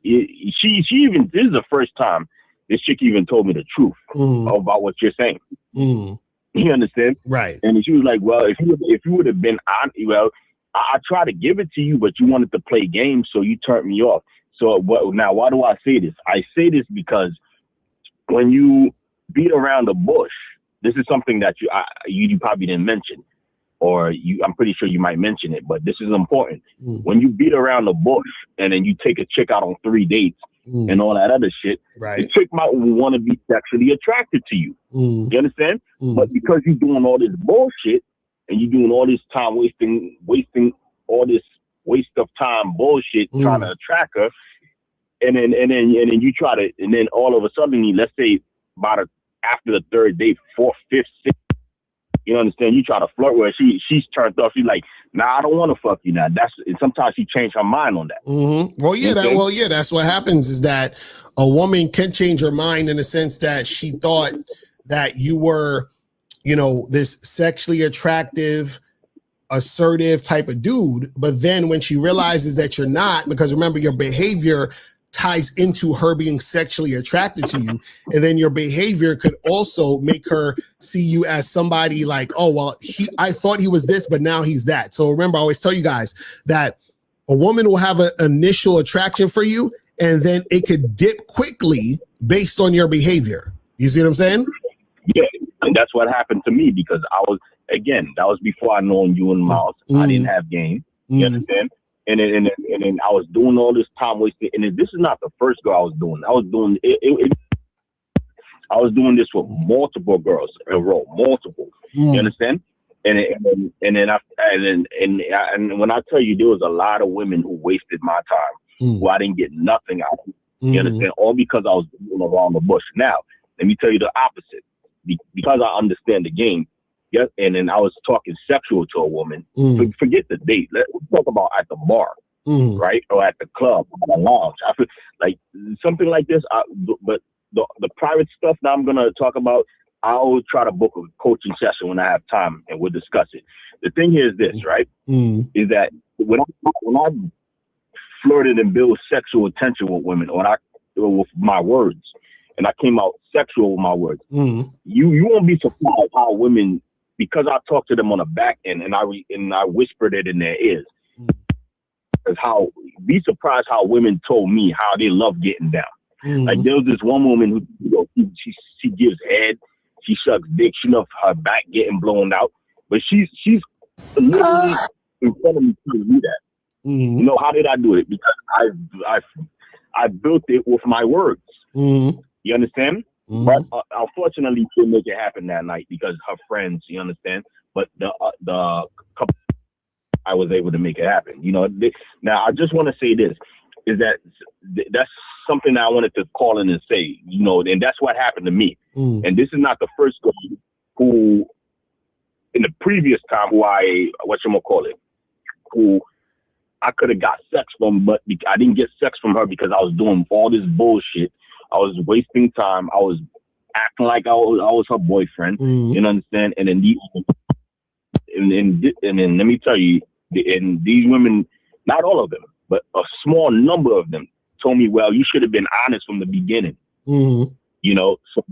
even, this is the first time this chick even told me the truth about what you're saying. Mm-hmm. You understand? Right. And she was like, well, if you would have been on, well, I tried to give it to you, but you wanted to play games, so you turned me off. So now, why do I say this? I say this because when you beat around the bush, this is something that you probably didn't mention, or I'm pretty sure you might mention it, but this is important. When you beat around the bush and then you take a chick out on 3 dates and all that other shit, right, the chick might want to be sexually attracted to you. You understand? But because you're doing all this bullshit and you're doing all this time wasting all this waste of time bullshit trying to attract her, and then you try to, and then all of a sudden, let's say after the 3rd date, 4th, 5th, 6th, you understand? You try to flirt with her, she's turned off. She's like, nah, I don't want to fuck you now. And sometimes she changed her mind on that. Mm-hmm. Well, that's what happens is that a woman can change her mind in the sense that she thought that you were, this sexually attractive, assertive type of dude. But then when she realizes that you're not, because remember, your behavior ties into her being sexually attracted to you. And then your behavior could also make her see you as somebody like, oh, well, I thought he was this, but now he's that. So remember, I always tell you guys that a woman will have an initial attraction for you, and then it could dip quickly based on your behavior. You see what I'm saying? Yeah. And that's what happened to me because that was before I known you and Miles. I didn't have game. You understand? And then I was doing all this time wasting. And this is not the first girl I was doing. I was doing it. I was doing this with multiple girls in a row, multiple. You understand? And when I tell you, there was a lot of women who wasted my time, who I didn't get nothing out of. You understand? All because I was doing around the bush. Now, let me tell you the opposite. Because I understand the game. Yeah, and then I was talking sexual to a woman. Forget the date. Let's talk about at the bar, right, or at the club, or the lounge. I feel like something like this. But the private stuff that I'm gonna talk about, I always try to book a coaching session when I have time, and we'll discuss it. The thing here is this, right? Is that when I flirted and built sexual attention with women, with my words, and I came out sexual with my words, you won't be surprised how women. Because I talked to them on the back end and I whispered it in their ears. Because be surprised how women told me how they love getting down. Like there was this one woman who she gives head, she sucks dick, she loves her back getting blown out, but she's literally in front of me telling me that. You know, how did I do it? Because I built it with my words. You understand? But unfortunately, she didn't make it happen that night because her friends, you understand. But the couple, I was able to make it happen. Now I just want to say this is that that's something that I wanted to call in and say. And that's what happened to me. And this is not the first girl who, in the previous time, who I could have got sex from, but I didn't get sex from her because I was doing all this bullshit. I was wasting time. I was acting like I was her boyfriend. You understand? And then and then let me tell you, and these women, not all of them, but a small number of them told me, well, you should have been honest from the beginning. Mm-hmm. You know, so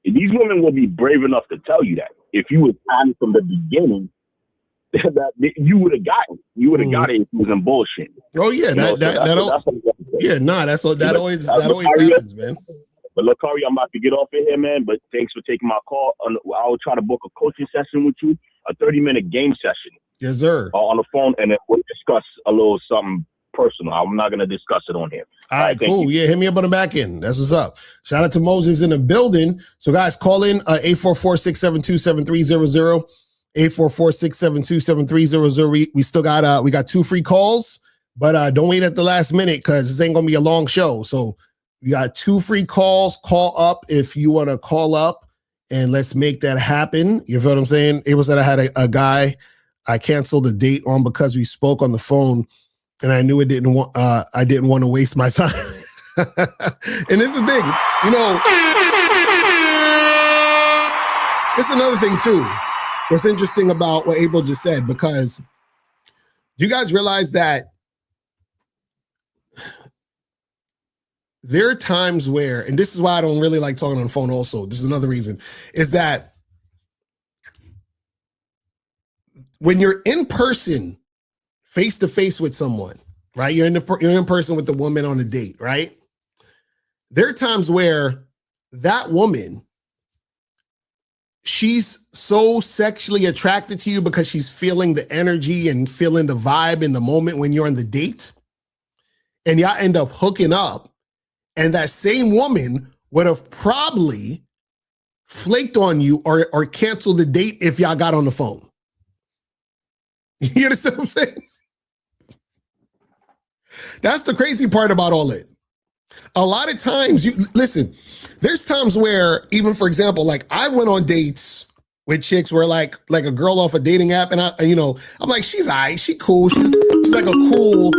these women will be brave enough to tell you that. If you were honest from the beginning, that you would have gotten. You would have got it if you was in bullshit. Oh yeah, that always happens, man. But Locario, I'm about to get off of here, man. But thanks for taking my call. I will try to book a coaching session with you, a 30-minute game session. Yes, sir. On the phone, and then we'll discuss a little something personal. I'm not going to discuss it on here. All right, cool. Yeah, hit me up on the back end. That's what's up. Shout out to Moses in the building. So guys, call in 844-672-7300. 844-672-7300. We still got we got 2 free calls, but don't wait at the last minute because this ain't gonna be a long show. So we got 2 free calls. Call up if you want to call up, and let's make that happen. You feel what I'm saying? It was that I had a guy I canceled a date on because we spoke on the phone, and I knew I didn't want to waste my time. And this is the thing, you know. It's another thing too. What's interesting about what April just said, because do you guys realize that there are times where, and this is why I don't really like talking on the phone also, this is another reason, is that when you're in person, face to face with someone, right? You're in person with the woman on a date, right? There are times where that woman, she's so sexually attracted to you because she's feeling the energy and feeling the vibe in the moment when you're on the date, and y'all end up hooking up, and that same woman would have probably flaked on you or canceled the date if y'all got on the phone. You understand what I'm saying? That's the crazy part about all it. A lot of times, listen, there's times where, even for example, like I went on dates with chicks where like a girl off a dating app, and I'm like, she's all right, she cool, she's like a cool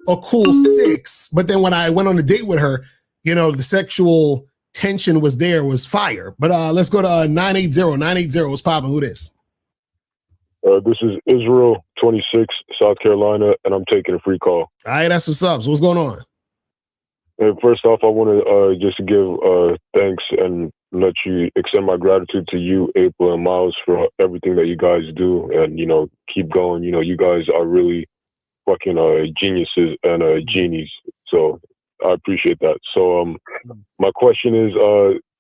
6. But then when I went on a date with her, the sexual tension was fire. But let's go to 980. What's poppin'? Who this? This is Israel, 26, South Carolina, and I'm taking a free call. All right, that's what's up. So what's going on? And first off, I want to just give thanks and let you extend my gratitude to you, April and Miles, for everything that you guys do, and keep going. You guys are really fucking geniuses and genies. So I appreciate that. So my question is,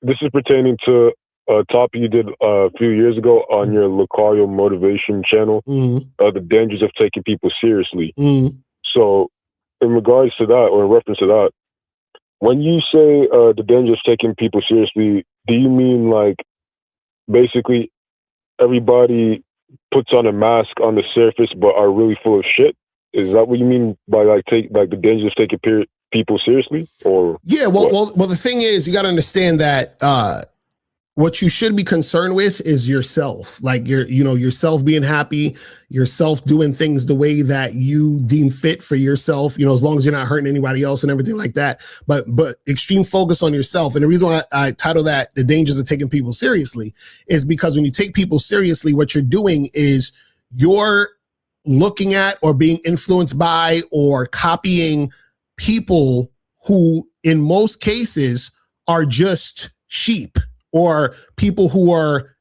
this is pertaining to a topic you did a few years ago on your Locario motivation channel, the dangers of taking people seriously. So in regards to that, or in reference to that, when you say the danger of taking people seriously, do you mean like basically everybody puts on a mask on the surface but are really full of shit? Is that what you mean by the danger of taking people seriously? Or yeah, well, the thing is, you got to understand that what you should be concerned with is yourself, like yourself being happy, yourself doing things the way that you deem fit for yourself, as long as you're not hurting anybody else and everything like that. But extreme focus on yourself. And the reason why I title that The Dangers of Taking People Seriously is because when you take people seriously, what you're doing is you're looking at or being influenced by or copying people who in most cases are just sheep, or people who are,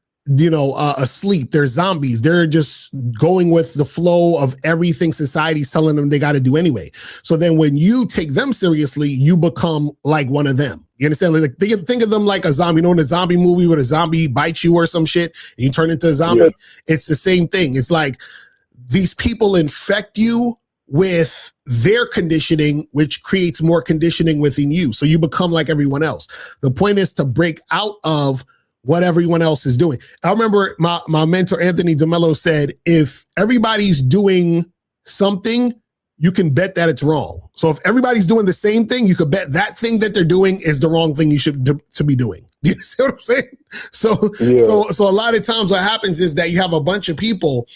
asleep. They're zombies. They're just going with the flow of everything society's telling them they got to do anyway. So then when you take them seriously, you become like one of them. You understand? Like think of them like a zombie. In a zombie movie where a zombie bites you or some shit and you turn into a zombie? Yeah. It's the same thing. It's like these people infect you with their conditioning, which creates more conditioning within you. So you become like everyone else. The point is to break out of what everyone else is doing. I remember my mentor, Anthony DeMello, said, if everybody's doing something, you can bet that it's wrong. So if everybody's doing the same thing, you could bet that thing that they're doing is the wrong thing you should to be doing. Do you see what I'm saying? So a lot of times what happens is that you have a bunch of people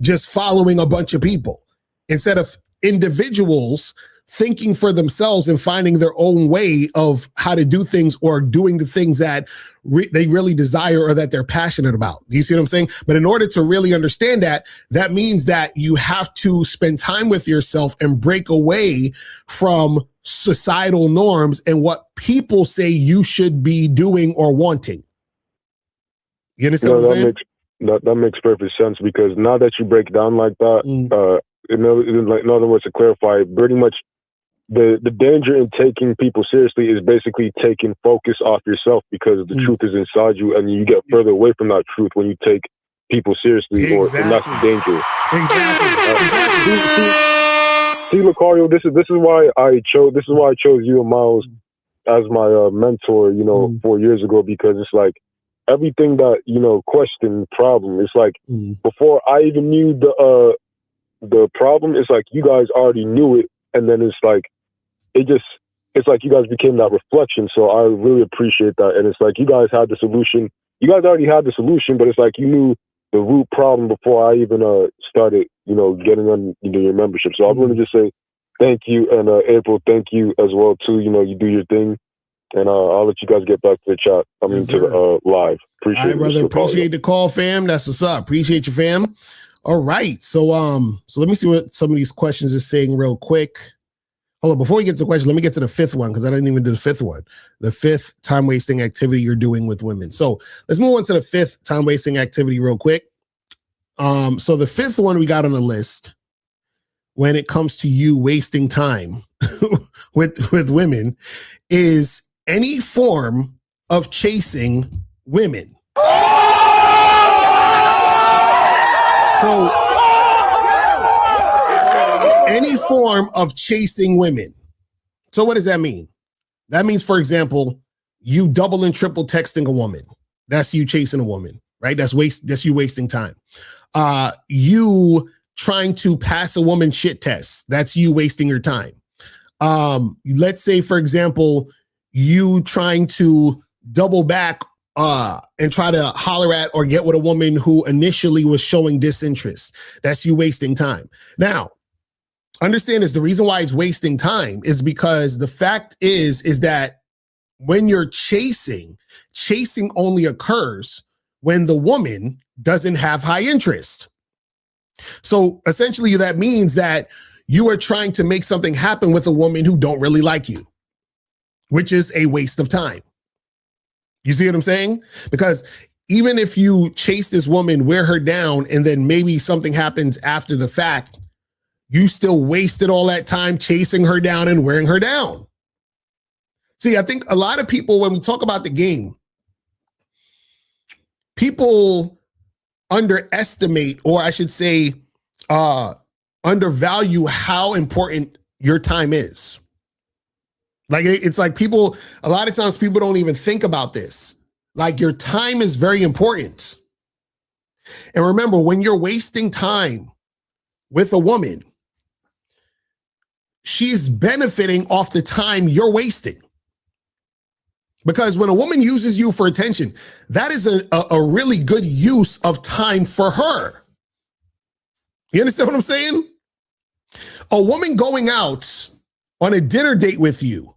just following a bunch of people, instead of individuals thinking for themselves and finding their own way of how to do things or doing the things that they really desire or that they're passionate about. Do you see what I'm saying? But in order to really understand that, that means that you have to spend time with yourself and break away from societal norms and what people say you should be doing or wanting. You understand what I'm saying? That makes perfect sense, because now that you break it down like that, in other words, to clarify, pretty much the danger in taking people seriously is basically taking focus off yourself, because the truth is inside you, and you get further away from that truth when you take people seriously, and that's the danger. See, Locario, this is why I chose you and Miles as my mentor, 4 years ago, because it's like everything that question problem. It's like before I even knew the problem, it's like you guys already knew it, and then it's like it's like you guys became that reflection. So I really appreciate that, and it's like you guys had the solution. You guys already had the solution, but it's like you knew the root problem before I even started, getting on your membership. So I want to just say thank you, and April, thank you as well too. You do your thing, and I'll let you guys get back to the chat. To the live. Appreciate it, brother. Appreciate the call, fam. That's what's up. Appreciate you, fam. All right, so let me see what some of these questions are saying real quick. Hold on, before we get to the question, let me get to the fifth one, because I didn't even do the fifth one. The fifth time-wasting activity you're doing with women. So let's move on to the fifth time-wasting activity real quick. So the fifth one we got on the list when it comes to you wasting time with women is any form of chasing women. So any form of chasing women. So what does that mean? That means, for example, you double and triple texting a woman. That's you chasing a woman, right? That's you wasting time. You trying to pass a woman shit test. That's you wasting your time. Let's say, for example, you trying to double back and try to holler at or get with a woman who initially was showing disinterest. That's you wasting time. Now, understand this, the reason why it's wasting time is because the fact is that when you're chasing only occurs when the woman doesn't have high interest. So essentially that means that you are trying to make something happen with a woman who don't really like you, which is a waste of time. You see what I'm saying? Because even if you chase this woman, wear her down, and then maybe something happens after the fact, you still wasted all that time chasing her down and wearing her down. See, I think a lot of people, when we talk about the game, people underestimate, or I should say, undervalue how important your time is. Like, it's like people, a lot of times people don't even think about this. Like, your time is very important. And remember, when you're wasting time with a woman, she's benefiting off the time you're wasting. Because when a woman uses you for attention, that is a really good use of time for her. You understand what I'm saying? A woman going out on a dinner date with you,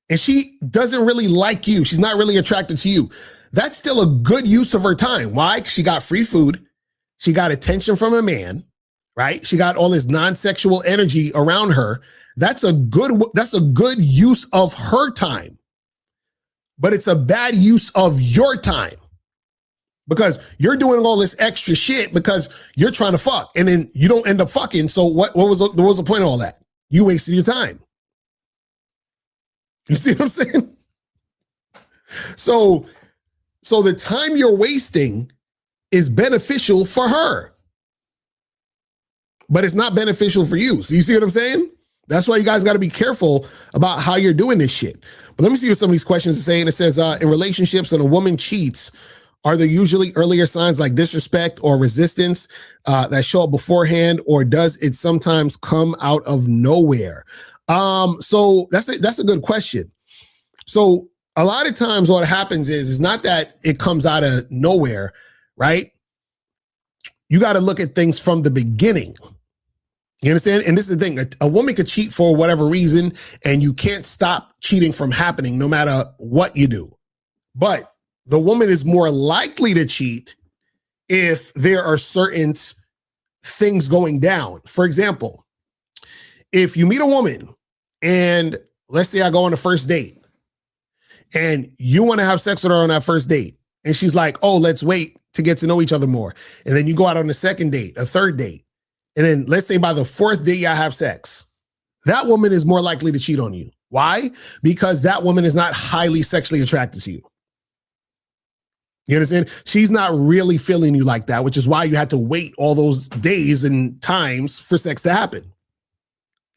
and she doesn't really like you, she's not really attracted to you, that's still a good use of her time. Why? She got free food, she got attention from a man, right? She got all this non-sexual energy around her. That's a good use of her time. But it's a bad use of your time, because you're doing all this extra shit because you're trying to fuck, and then you don't end up fucking. So what was the point of all that? You wasted your time. You see what I'm saying? So the time you're wasting is beneficial for her, but it's not beneficial for you. So you see what I'm saying? That's why you guys got to be careful about how you're doing this shit. But let me see what some of these questions are saying. It says, in relationships, when a woman cheats, are there usually earlier signs like disrespect or resistance that show up beforehand, or does it sometimes come out of nowhere? So that's a good question. So a lot of times what happens is not that it comes out of nowhere, right? You got to look at things from the beginning. You understand? And this is the thing. A woman could cheat for whatever reason, and you can't stop cheating from happening no matter what you do. But the woman is more likely to cheat if there are certain things going down. For example, if you meet a woman and let's say I go on a first date and you want to have sex with her on that first date, and she's like, oh, let's wait to get to know each other more. And then you go out on a second date, a third date. And then let's say by the fourth date, y'all have sex. That woman is more likely to cheat on you. Why? Because that woman is not highly sexually attracted to you. You understand? She's not really feeling you like that, which is why you had to wait all those days and times for sex to happen.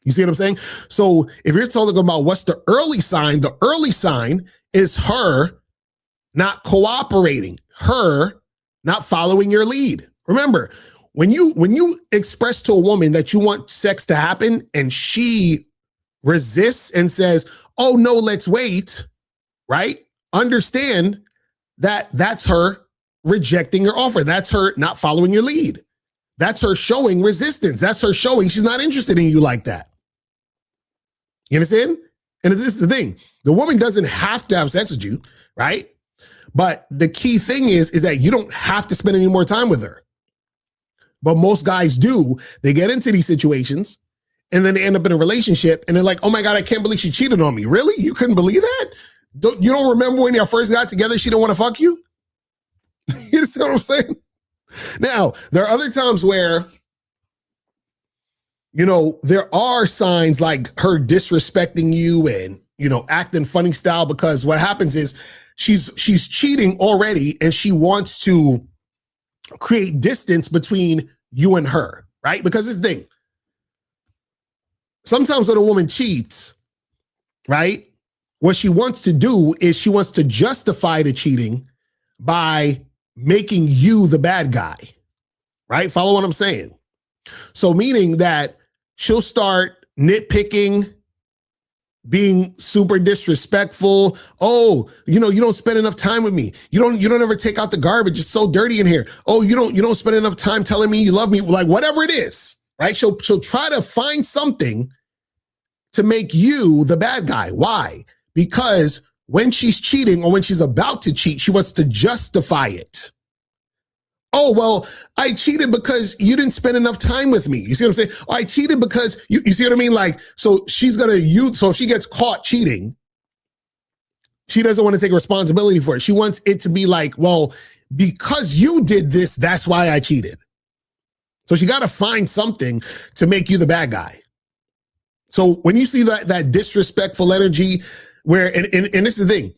You see what I'm saying? So if you're talking about what's the early sign is her not cooperating, her not following your lead. Remember, when you express to a woman that you want sex to happen and she resists and says, oh, no, let's wait, right? Understand that that's her rejecting your offer. That's her not following your lead. That's her showing resistance. That's her showing she's not interested in you like that. You understand? And this is the thing. The woman doesn't have to have sex with you, right? But the key thing is that you don't have to spend any more time with her. But most guys do. They get into these situations and then they end up in a relationship and they're like, oh my God, I can't believe she cheated on me. Really? You couldn't believe that? You don't remember when y'all first got together, she didn't want to fuck you? You see what I'm saying? Now, there are other times where, you know, there are signs like her disrespecting you and, you know, acting funny style, because what happens is she's cheating already and she wants to create distance between you and her, right? Because this thing, sometimes when a woman cheats, right, what she wants to do is she wants to justify the cheating by making you the bad guy, right? Follow what I'm saying? So meaning that she'll start nitpicking, being super disrespectful. Oh, you know, you don't spend enough time with me. You don't ever take out the garbage. It's so dirty in here. Oh, you don't spend enough time telling me you love me. Like whatever it is, right? She'll try to find something to make you the bad guy. Why? Because when she's cheating or when she's about to cheat, she wants to justify it. Oh, well, I cheated because you didn't spend enough time with me. You see what I'm saying? Oh, I cheated because you see what I mean? Like, so she's going to use, so if she gets caught cheating, she doesn't want to take responsibility for it. She wants it to be like, well, because you did this, that's why I cheated. So she got to find something to make you the bad guy. So when you see that disrespectful energy where, and this is the thing,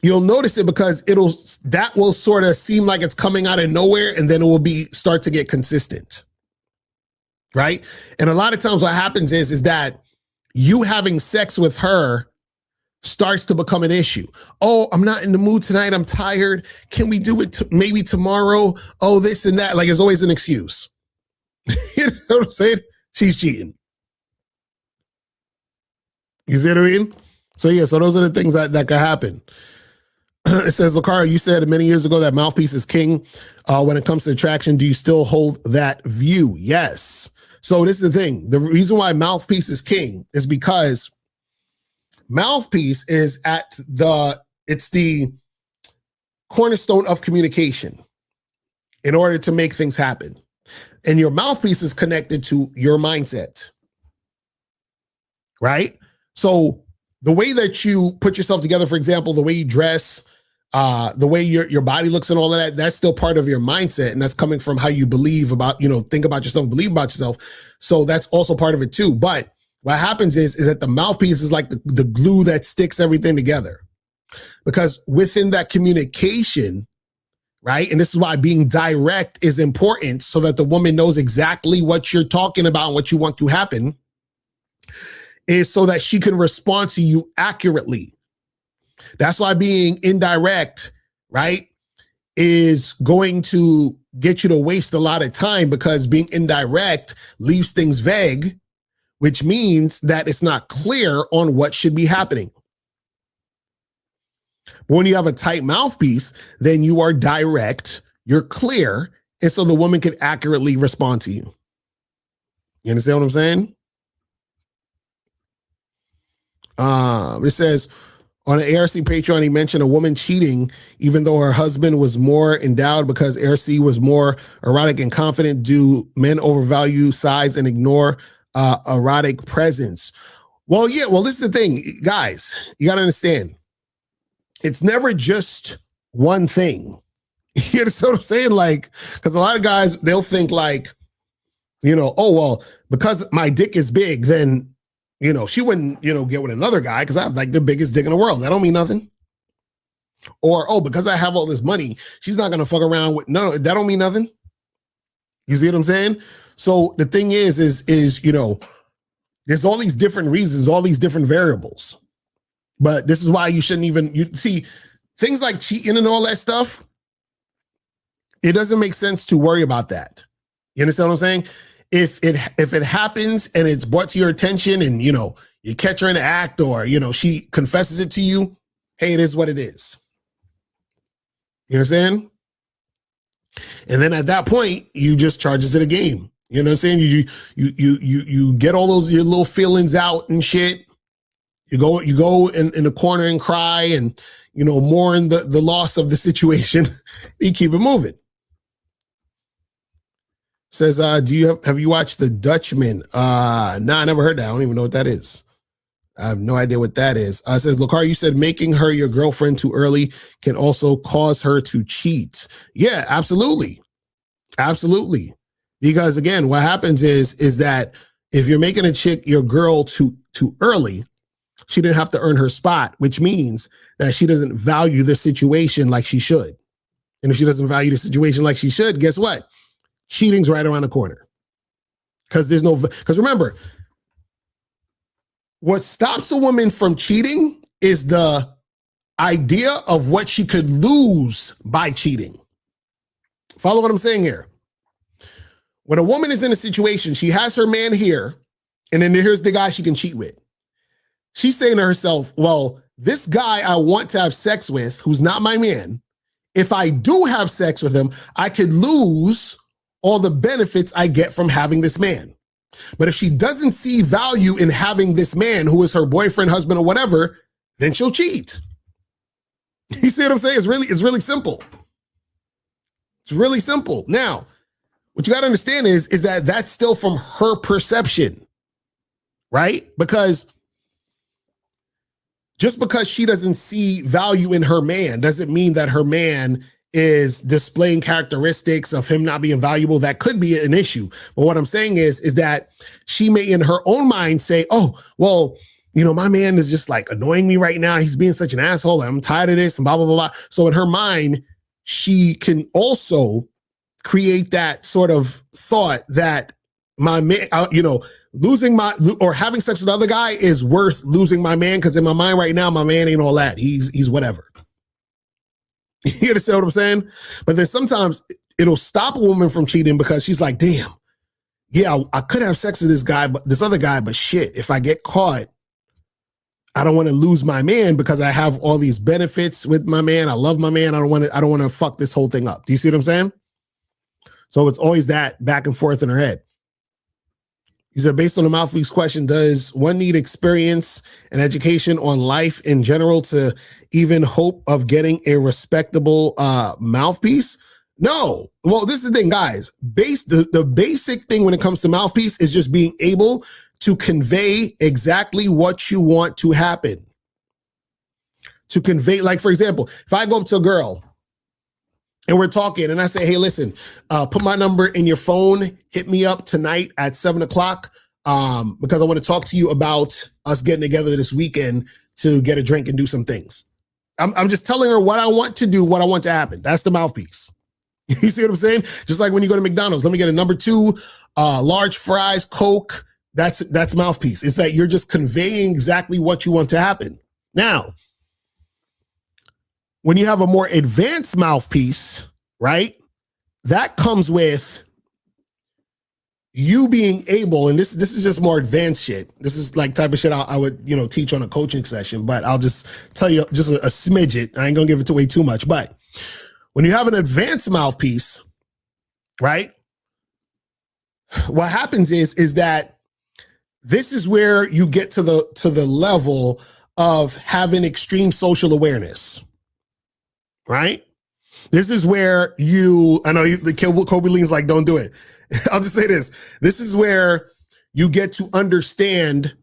you'll notice it because that will sort of seem like it's coming out of nowhere, and then it will start to get consistent, right? And a lot of times what happens is that you having sex with her starts to become an issue. Oh, I'm not in the mood tonight. I'm tired. Can we do it maybe tomorrow? Oh, this and that. Like it's always an excuse. You know what I'm saying? She's cheating. You see what I mean? So yeah, so those are the things that could happen. It says, Locario, you said many years ago that mouthpiece is king when it comes to attraction. Do you still hold that view? Yes. So this is the thing. The reason why mouthpiece is king is because mouthpiece is it's the cornerstone of communication in order to make things happen. And your mouthpiece is connected to your mindset, right? So the way that you put yourself together, for example, the way you dress, the way your body looks and all of that, that's still part of your mindset. And that's coming from how you believe about, think about yourself, believe about yourself. So that's also part of it too. But what happens is that the mouthpiece is like the glue that sticks everything together. Because within that communication, right? And this is why being direct is important, so that the woman knows exactly what you're talking about and what you want to happen, is so that she can respond to you accurately. That's why being indirect, right, is going to get you to waste a lot of time, because being indirect leaves things vague, which means that it's not clear on what should be happening. But when you have a tight mouthpiece, then you are direct, you're clear, and so the woman can accurately respond to you. You understand what I'm saying? It says on an ARC Patreon, he mentioned a woman cheating even though her husband was more endowed because ARC was more erotic and confident. Do men overvalue size and ignore erotic presence? Well, yeah. Well, this is the thing, guys. You got to understand. It's never just one thing. You understand what I'm saying? Like, because a lot of guys, they'll think like, you know, oh, well, because my dick is big, then, you know, she wouldn't, you know, get with another guy because I have like the biggest dick in the world. That don't mean nothing. Or, oh, because I have all this money, she's not going to fuck around with, no, that don't mean nothing. You see what I'm saying? So the thing is, you know, there's all these different reasons, all these different variables. But this is why you shouldn't even, you see, things like cheating and all that stuff, it doesn't make sense to worry about that. You understand what I'm saying? If it happens and it's brought to your attention and, you know, you catch her in the act or, you know, she confesses it to you, hey, it is what it is. You understand? And then at that point, you just charge it to the game. You know what I'm saying? You get all those, your little feelings out and shit. You go in the corner and cry and, you know, mourn the loss of the situation. You keep it moving. Says, have you watched The Dutchman? I never heard that. I don't even know what that is. I have no idea what that is. Says, Locario, you said making her your girlfriend too early can also cause her to cheat. Yeah, absolutely. Absolutely. Because again, what happens is that if you're making a chick your girl too early, she didn't have to earn her spot, which means that she doesn't value the situation like she should. And if she doesn't value the situation like she should, guess what? Cheating's right around the corner. Because remember, what stops a woman from cheating is the idea of what she could lose by cheating. Follow what I'm saying here. When a woman is in a situation, she has her man here, and then here's the guy she can cheat with. She's saying to herself, well, this guy I want to have sex with, who's not my man, if I do have sex with him, I could lose all the benefits I get from having this man. But if she doesn't see value in having this man who is her boyfriend, husband, or whatever, then she'll cheat. You see what I'm saying? It's really simple. It's really simple. Now, what you got to understand is that that's still from her perception, right? Because just because she doesn't see value in her man doesn't mean that her man is displaying characteristics of him not being valuable. That could be an issue. But what I'm saying is that she may in her own mind say, oh, well, you know, my man is just like annoying me right now. He's being such an asshole. And I'm tired of this and blah, blah, blah, blah. So in her mind, she can also create that sort of thought that my man, you know, losing or having sex with another guy is worth losing my man. Cause in my mind right now, my man ain't all that. He's whatever. You understand what I'm saying? But then sometimes it'll stop a woman from cheating because she's like, damn, yeah, I could have sex with this other guy, but shit, if I get caught, I don't want to lose my man because I have all these benefits with my man. I love my man. I don't want to fuck this whole thing up. Do you see what I'm saying? So it's always that back and forth in her head. He said, based on the mouthpiece question, does one need experience and education on life in general to even hope of getting a respectable mouthpiece? No. Well, this is the thing, guys. The basic thing when it comes to mouthpiece is just being able to convey exactly what you want to happen. To convey, like, for example, if I go up to a girl and we're talking and I say, hey, listen, put my number in your phone. Hit me up tonight at 7:00 because I want to talk to you about us getting together this weekend to get a drink and do some things. I'm just telling her what I want to do, what I want to happen. That's the mouthpiece. You see what I'm saying? Just like when you go to McDonald's, let me get a number 2, large fries, Coke. That's mouthpiece. It's that you're just conveying exactly what you want to happen. Now, when you have a more advanced mouthpiece, right? That comes with you being able, and this is just more advanced shit. This is like type of shit I would, you know, teach on a coaching session, but I'll just tell you just a smidget. I ain't gonna give it away too much, but when you have an advanced mouthpiece, right? what happens is that this is where you get to the level of having extreme social awareness, right? This is where I know the Kobe Lean's like, don't do it. I'll just say this. This is where you get to understand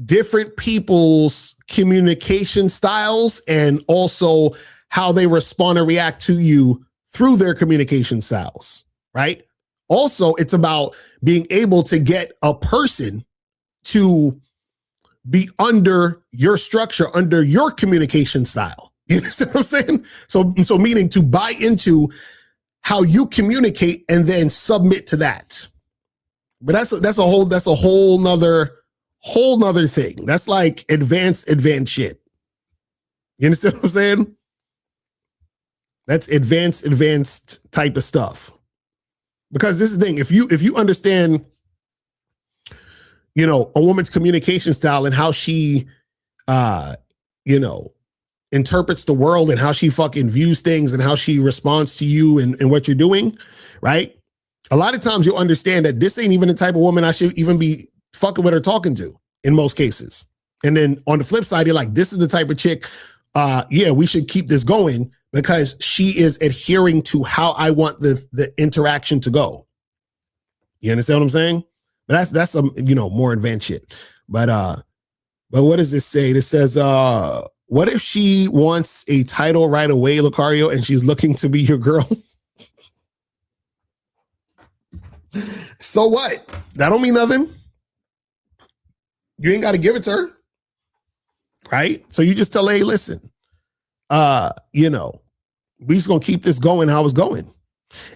different people's communication styles and also how they respond or react to you through their communication styles, right? Also, it's about being able to get a person to be under your structure, under your communication style. You understand what I'm saying? So meaning to buy into how you communicate and then submit to that. But that's a whole nother thing. That's like advanced shit. You understand what I'm saying? That's advanced type of stuff. Because this is the thing, if you understand, a woman's communication style and how she, interprets the world and how she fucking views things and how she responds to you and what you're doing, right? A lot of times you'll understand that this ain't even the type of woman I should even be fucking with or talking to in most cases. And then on the flip side, you're like, this is the type of chick, we should keep this going because she is adhering to how I want the interaction to go. You understand what I'm saying? But that's some, more advanced shit. But what does this say? This says, what if she wants a title right away, Locario, and she's looking to be your girl? So what? That don't mean nothing. You ain't got to give it to her. Right? So you just tell her, hey, listen, we just going to keep this going how it's going.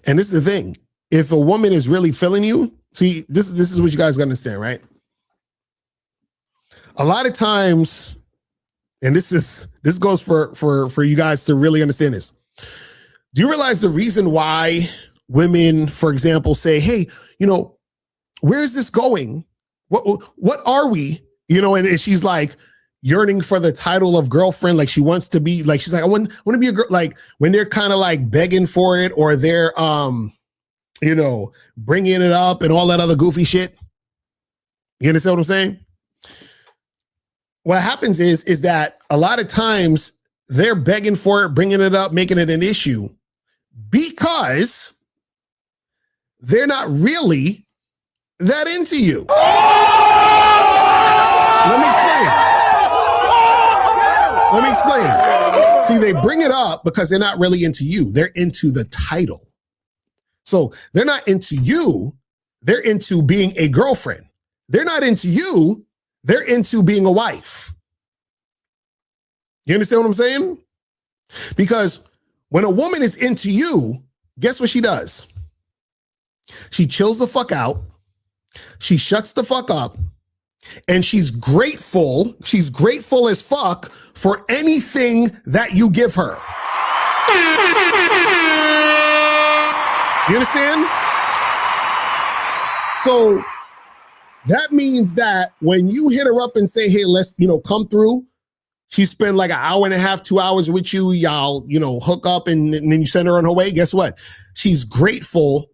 And this is the thing. If a woman is really feeling you, see, this is what you guys got to understand, right? A lot of times, and this goes for you guys to really understand this. Do you realize the reason why women, for example, say, hey, where is this going? What are we? And she's like yearning for the title of girlfriend. Like she wants to be like, she's like, I want to be a girl. Like when they're kind of like begging for it or they're, bringing it up and all that other goofy shit. You understand what I'm saying? What happens is that a lot of times they're begging for it, bringing it up, making it an issue because they're not really that into you. Let me explain. See, they bring it up because they're not really into you. They're into the title. So they're not into you. They're into being a girlfriend. They're not into you. They're into being a wife. You understand what I'm saying? Because when a woman is into you, guess what she does? She chills the fuck out. She shuts the fuck up. And she's grateful. She's grateful as fuck for anything that you give her. You understand? So that means that when you hit her up and say, hey, let's, come through, she spend like an hour and a half, 2 hours with you, y'all, hook up and then you send her on her way. Guess what? She's grateful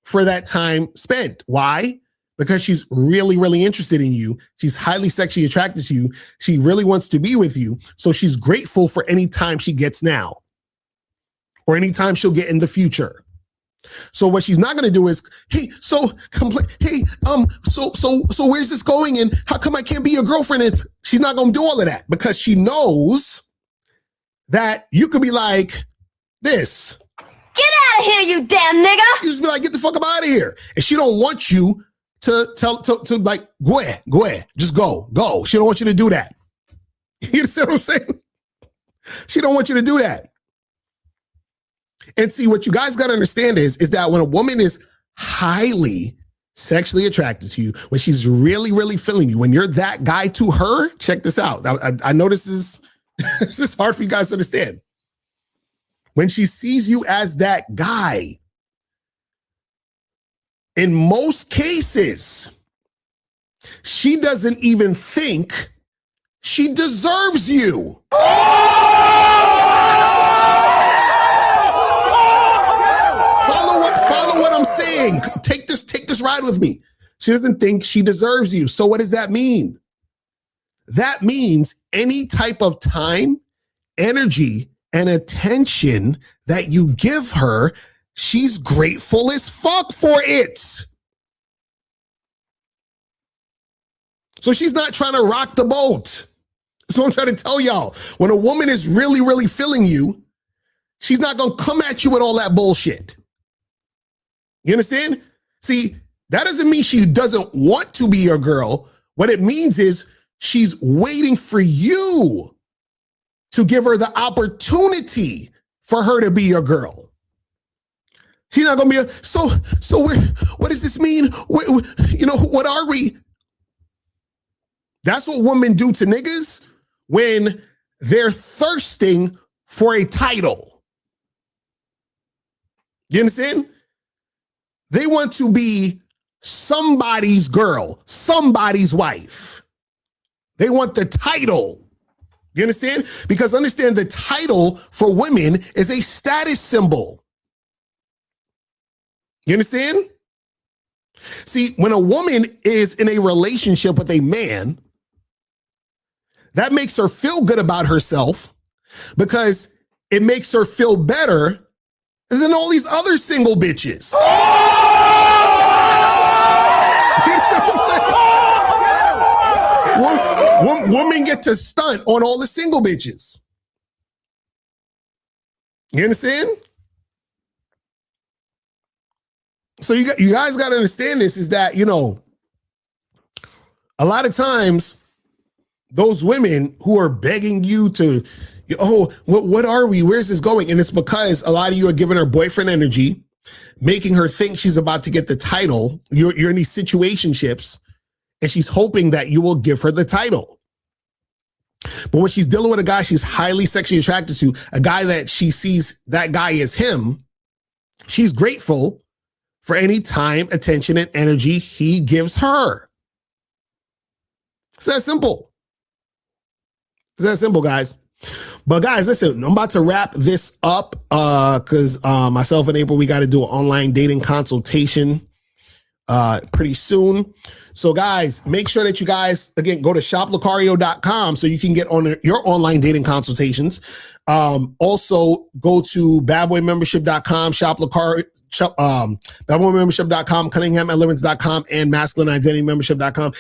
for that time spent. Why? Because she's really, really interested in you. She's highly sexually attracted to you. She really wants to be with you. So she's grateful for any time she gets now or any time she'll get in the future. So what she's not going to do is, hey, so where's this going? And how come I can't be your girlfriend? And she's not going to do all of that because she knows that you could be like this. Get out of here, you damn nigga. You just be like, get the fuck up out of here. And she don't want you to like, go ahead, just go. She don't want you to do that. You understand what I'm saying? She don't want you to do that. And see, what you guys got to understand is that when a woman is highly sexually attracted to you, when she's really, really feeling you, when you're that guy to her, check this out. I know this is hard for you guys to understand. When she sees you as that guy, in most cases, she doesn't even think she deserves you. Follow what I'm saying. Take this ride with me. She doesn't think she deserves you. So what does that mean? That means any type of time, energy, and attention that you give her, she's grateful as fuck for it. So she's not trying to rock the boat. That's what I'm trying to tell y'all. When a woman is really, really feeling you, she's not going to come at you with all that bullshit. You understand? See, that doesn't mean she doesn't want to be your girl. What it means is she's waiting for you to give her the opportunity for her to be your girl. She's not going to be so what does this mean? What are we? That's what women do to niggas when they're thirsting for a title. You understand? They want to be somebody's girl, somebody's wife. They want the title. You understand? Because understand the title for women is a status symbol. You understand? See, when a woman is in a relationship with a man, that makes her feel good about herself because it makes her feel better than all these other single bitches. Women get to stunt on all the single bitches. You understand? So you guys got to understand this is that, a lot of times those women who are begging you to, what are we? Where's this going? And it's because a lot of you are giving her boyfriend energy, making her think she's about to get the title. You're in these situationships, and she's hoping that you will give her the title. But when she's dealing with a guy she's highly sexually attracted to, a guy that she sees that guy as him, she's grateful for any time, attention, and energy he gives her. It's that simple. It's that simple, guys. But guys, listen, I'm about to wrap this up because myself and April, we got to do an online dating consultation pretty soon. So guys, make sure that you guys, again, go to shoplocario.com so you can get on your online dating consultations. Also, go to badboymembership.com, badboymembership.com, CunninghamElements.com, and masculineidentitymembership.com.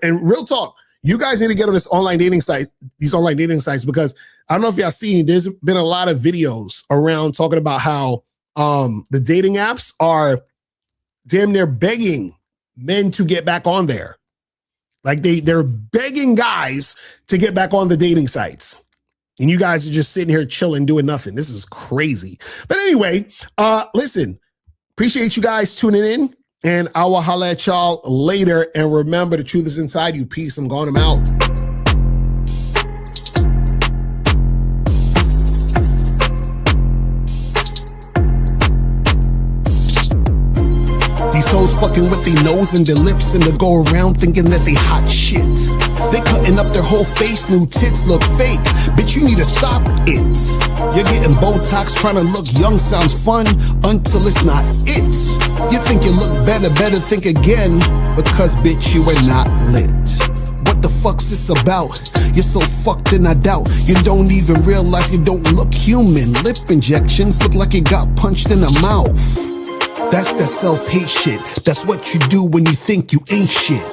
And real talk, you guys need to get on these online dating sites, because I don't know if y'all seen, there's been a lot of videos around talking about how the dating apps are damn near begging men to get back on there. Like they're begging guys to get back on the dating sites. And you guys are just sitting here chilling, doing nothing. This is crazy. But anyway, listen, appreciate you guys tuning in. And I will holler at y'all later. And remember, the truth is inside you. Peace. I'm going. I'm out. These hoes fucking with their nose and their lips, and they go around thinking that they hot shit. They cutting up their whole face, new tits look fake. Bitch, you need to stop it. You're getting Botox, trying to look young sounds fun until it's not it. You think you look better think again, because bitch, you are not lit. What the fuck's this about? You're so fucked and I doubt you don't even realize you don't look human. Lip injections look like you got punched in the mouth. That's that self-hate shit. That's what you do when you think you ain't shit.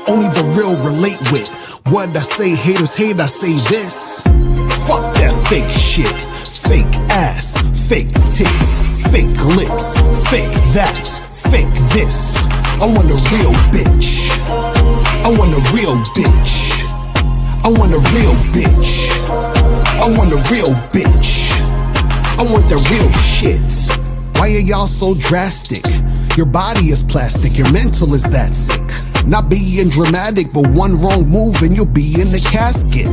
Only the real relate with what I say. Haters hate, I say this. Fuck that fake shit. Fake ass, fake tits, fake lips, fake that, fake this. I want a real bitch. I want a real bitch. I want a real bitch. I want a real bitch. I want the real shit. Why are y'all so drastic? Your body is plastic, your mental is that sick. Not being dramatic, but one wrong move and you'll be in the casket.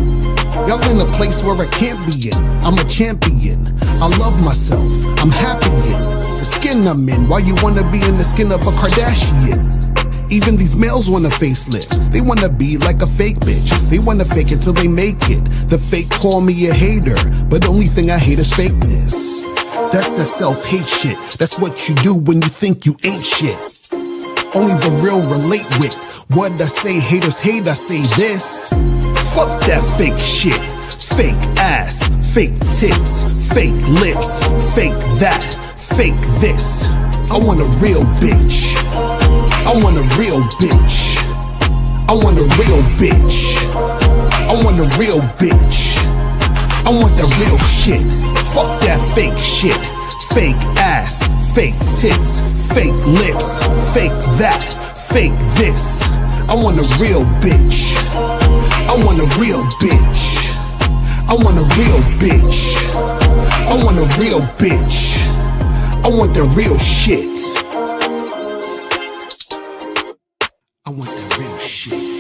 Y'all in a place where I can't be in. I'm a champion. I love myself. I'm happy in the skin I'm in. Why you wanna be in the skin of a Kardashian? Even these males want a facelift. They wanna be like a fake bitch. They wanna fake it till they make it. The fake call me a hater, but the only thing I hate is fakeness. That's the self-hate shit. That's what you do when you think you ain't shit. only the real relate with. What I say, haters hate, I say this. Fuck that fake shit. Fake ass, fake tits, fake lips, fake that, fake this. I want a real bitch. I want a real bitch. I want a real bitch. I want a real bitch. I want the real shit. Fuck that fake shit. Fake ass, fake tits, fake lips, fake that, fake this. I want a real bitch. I want a real bitch. I want a real bitch. I want a real bitch. I want the real shit. I want the real shit.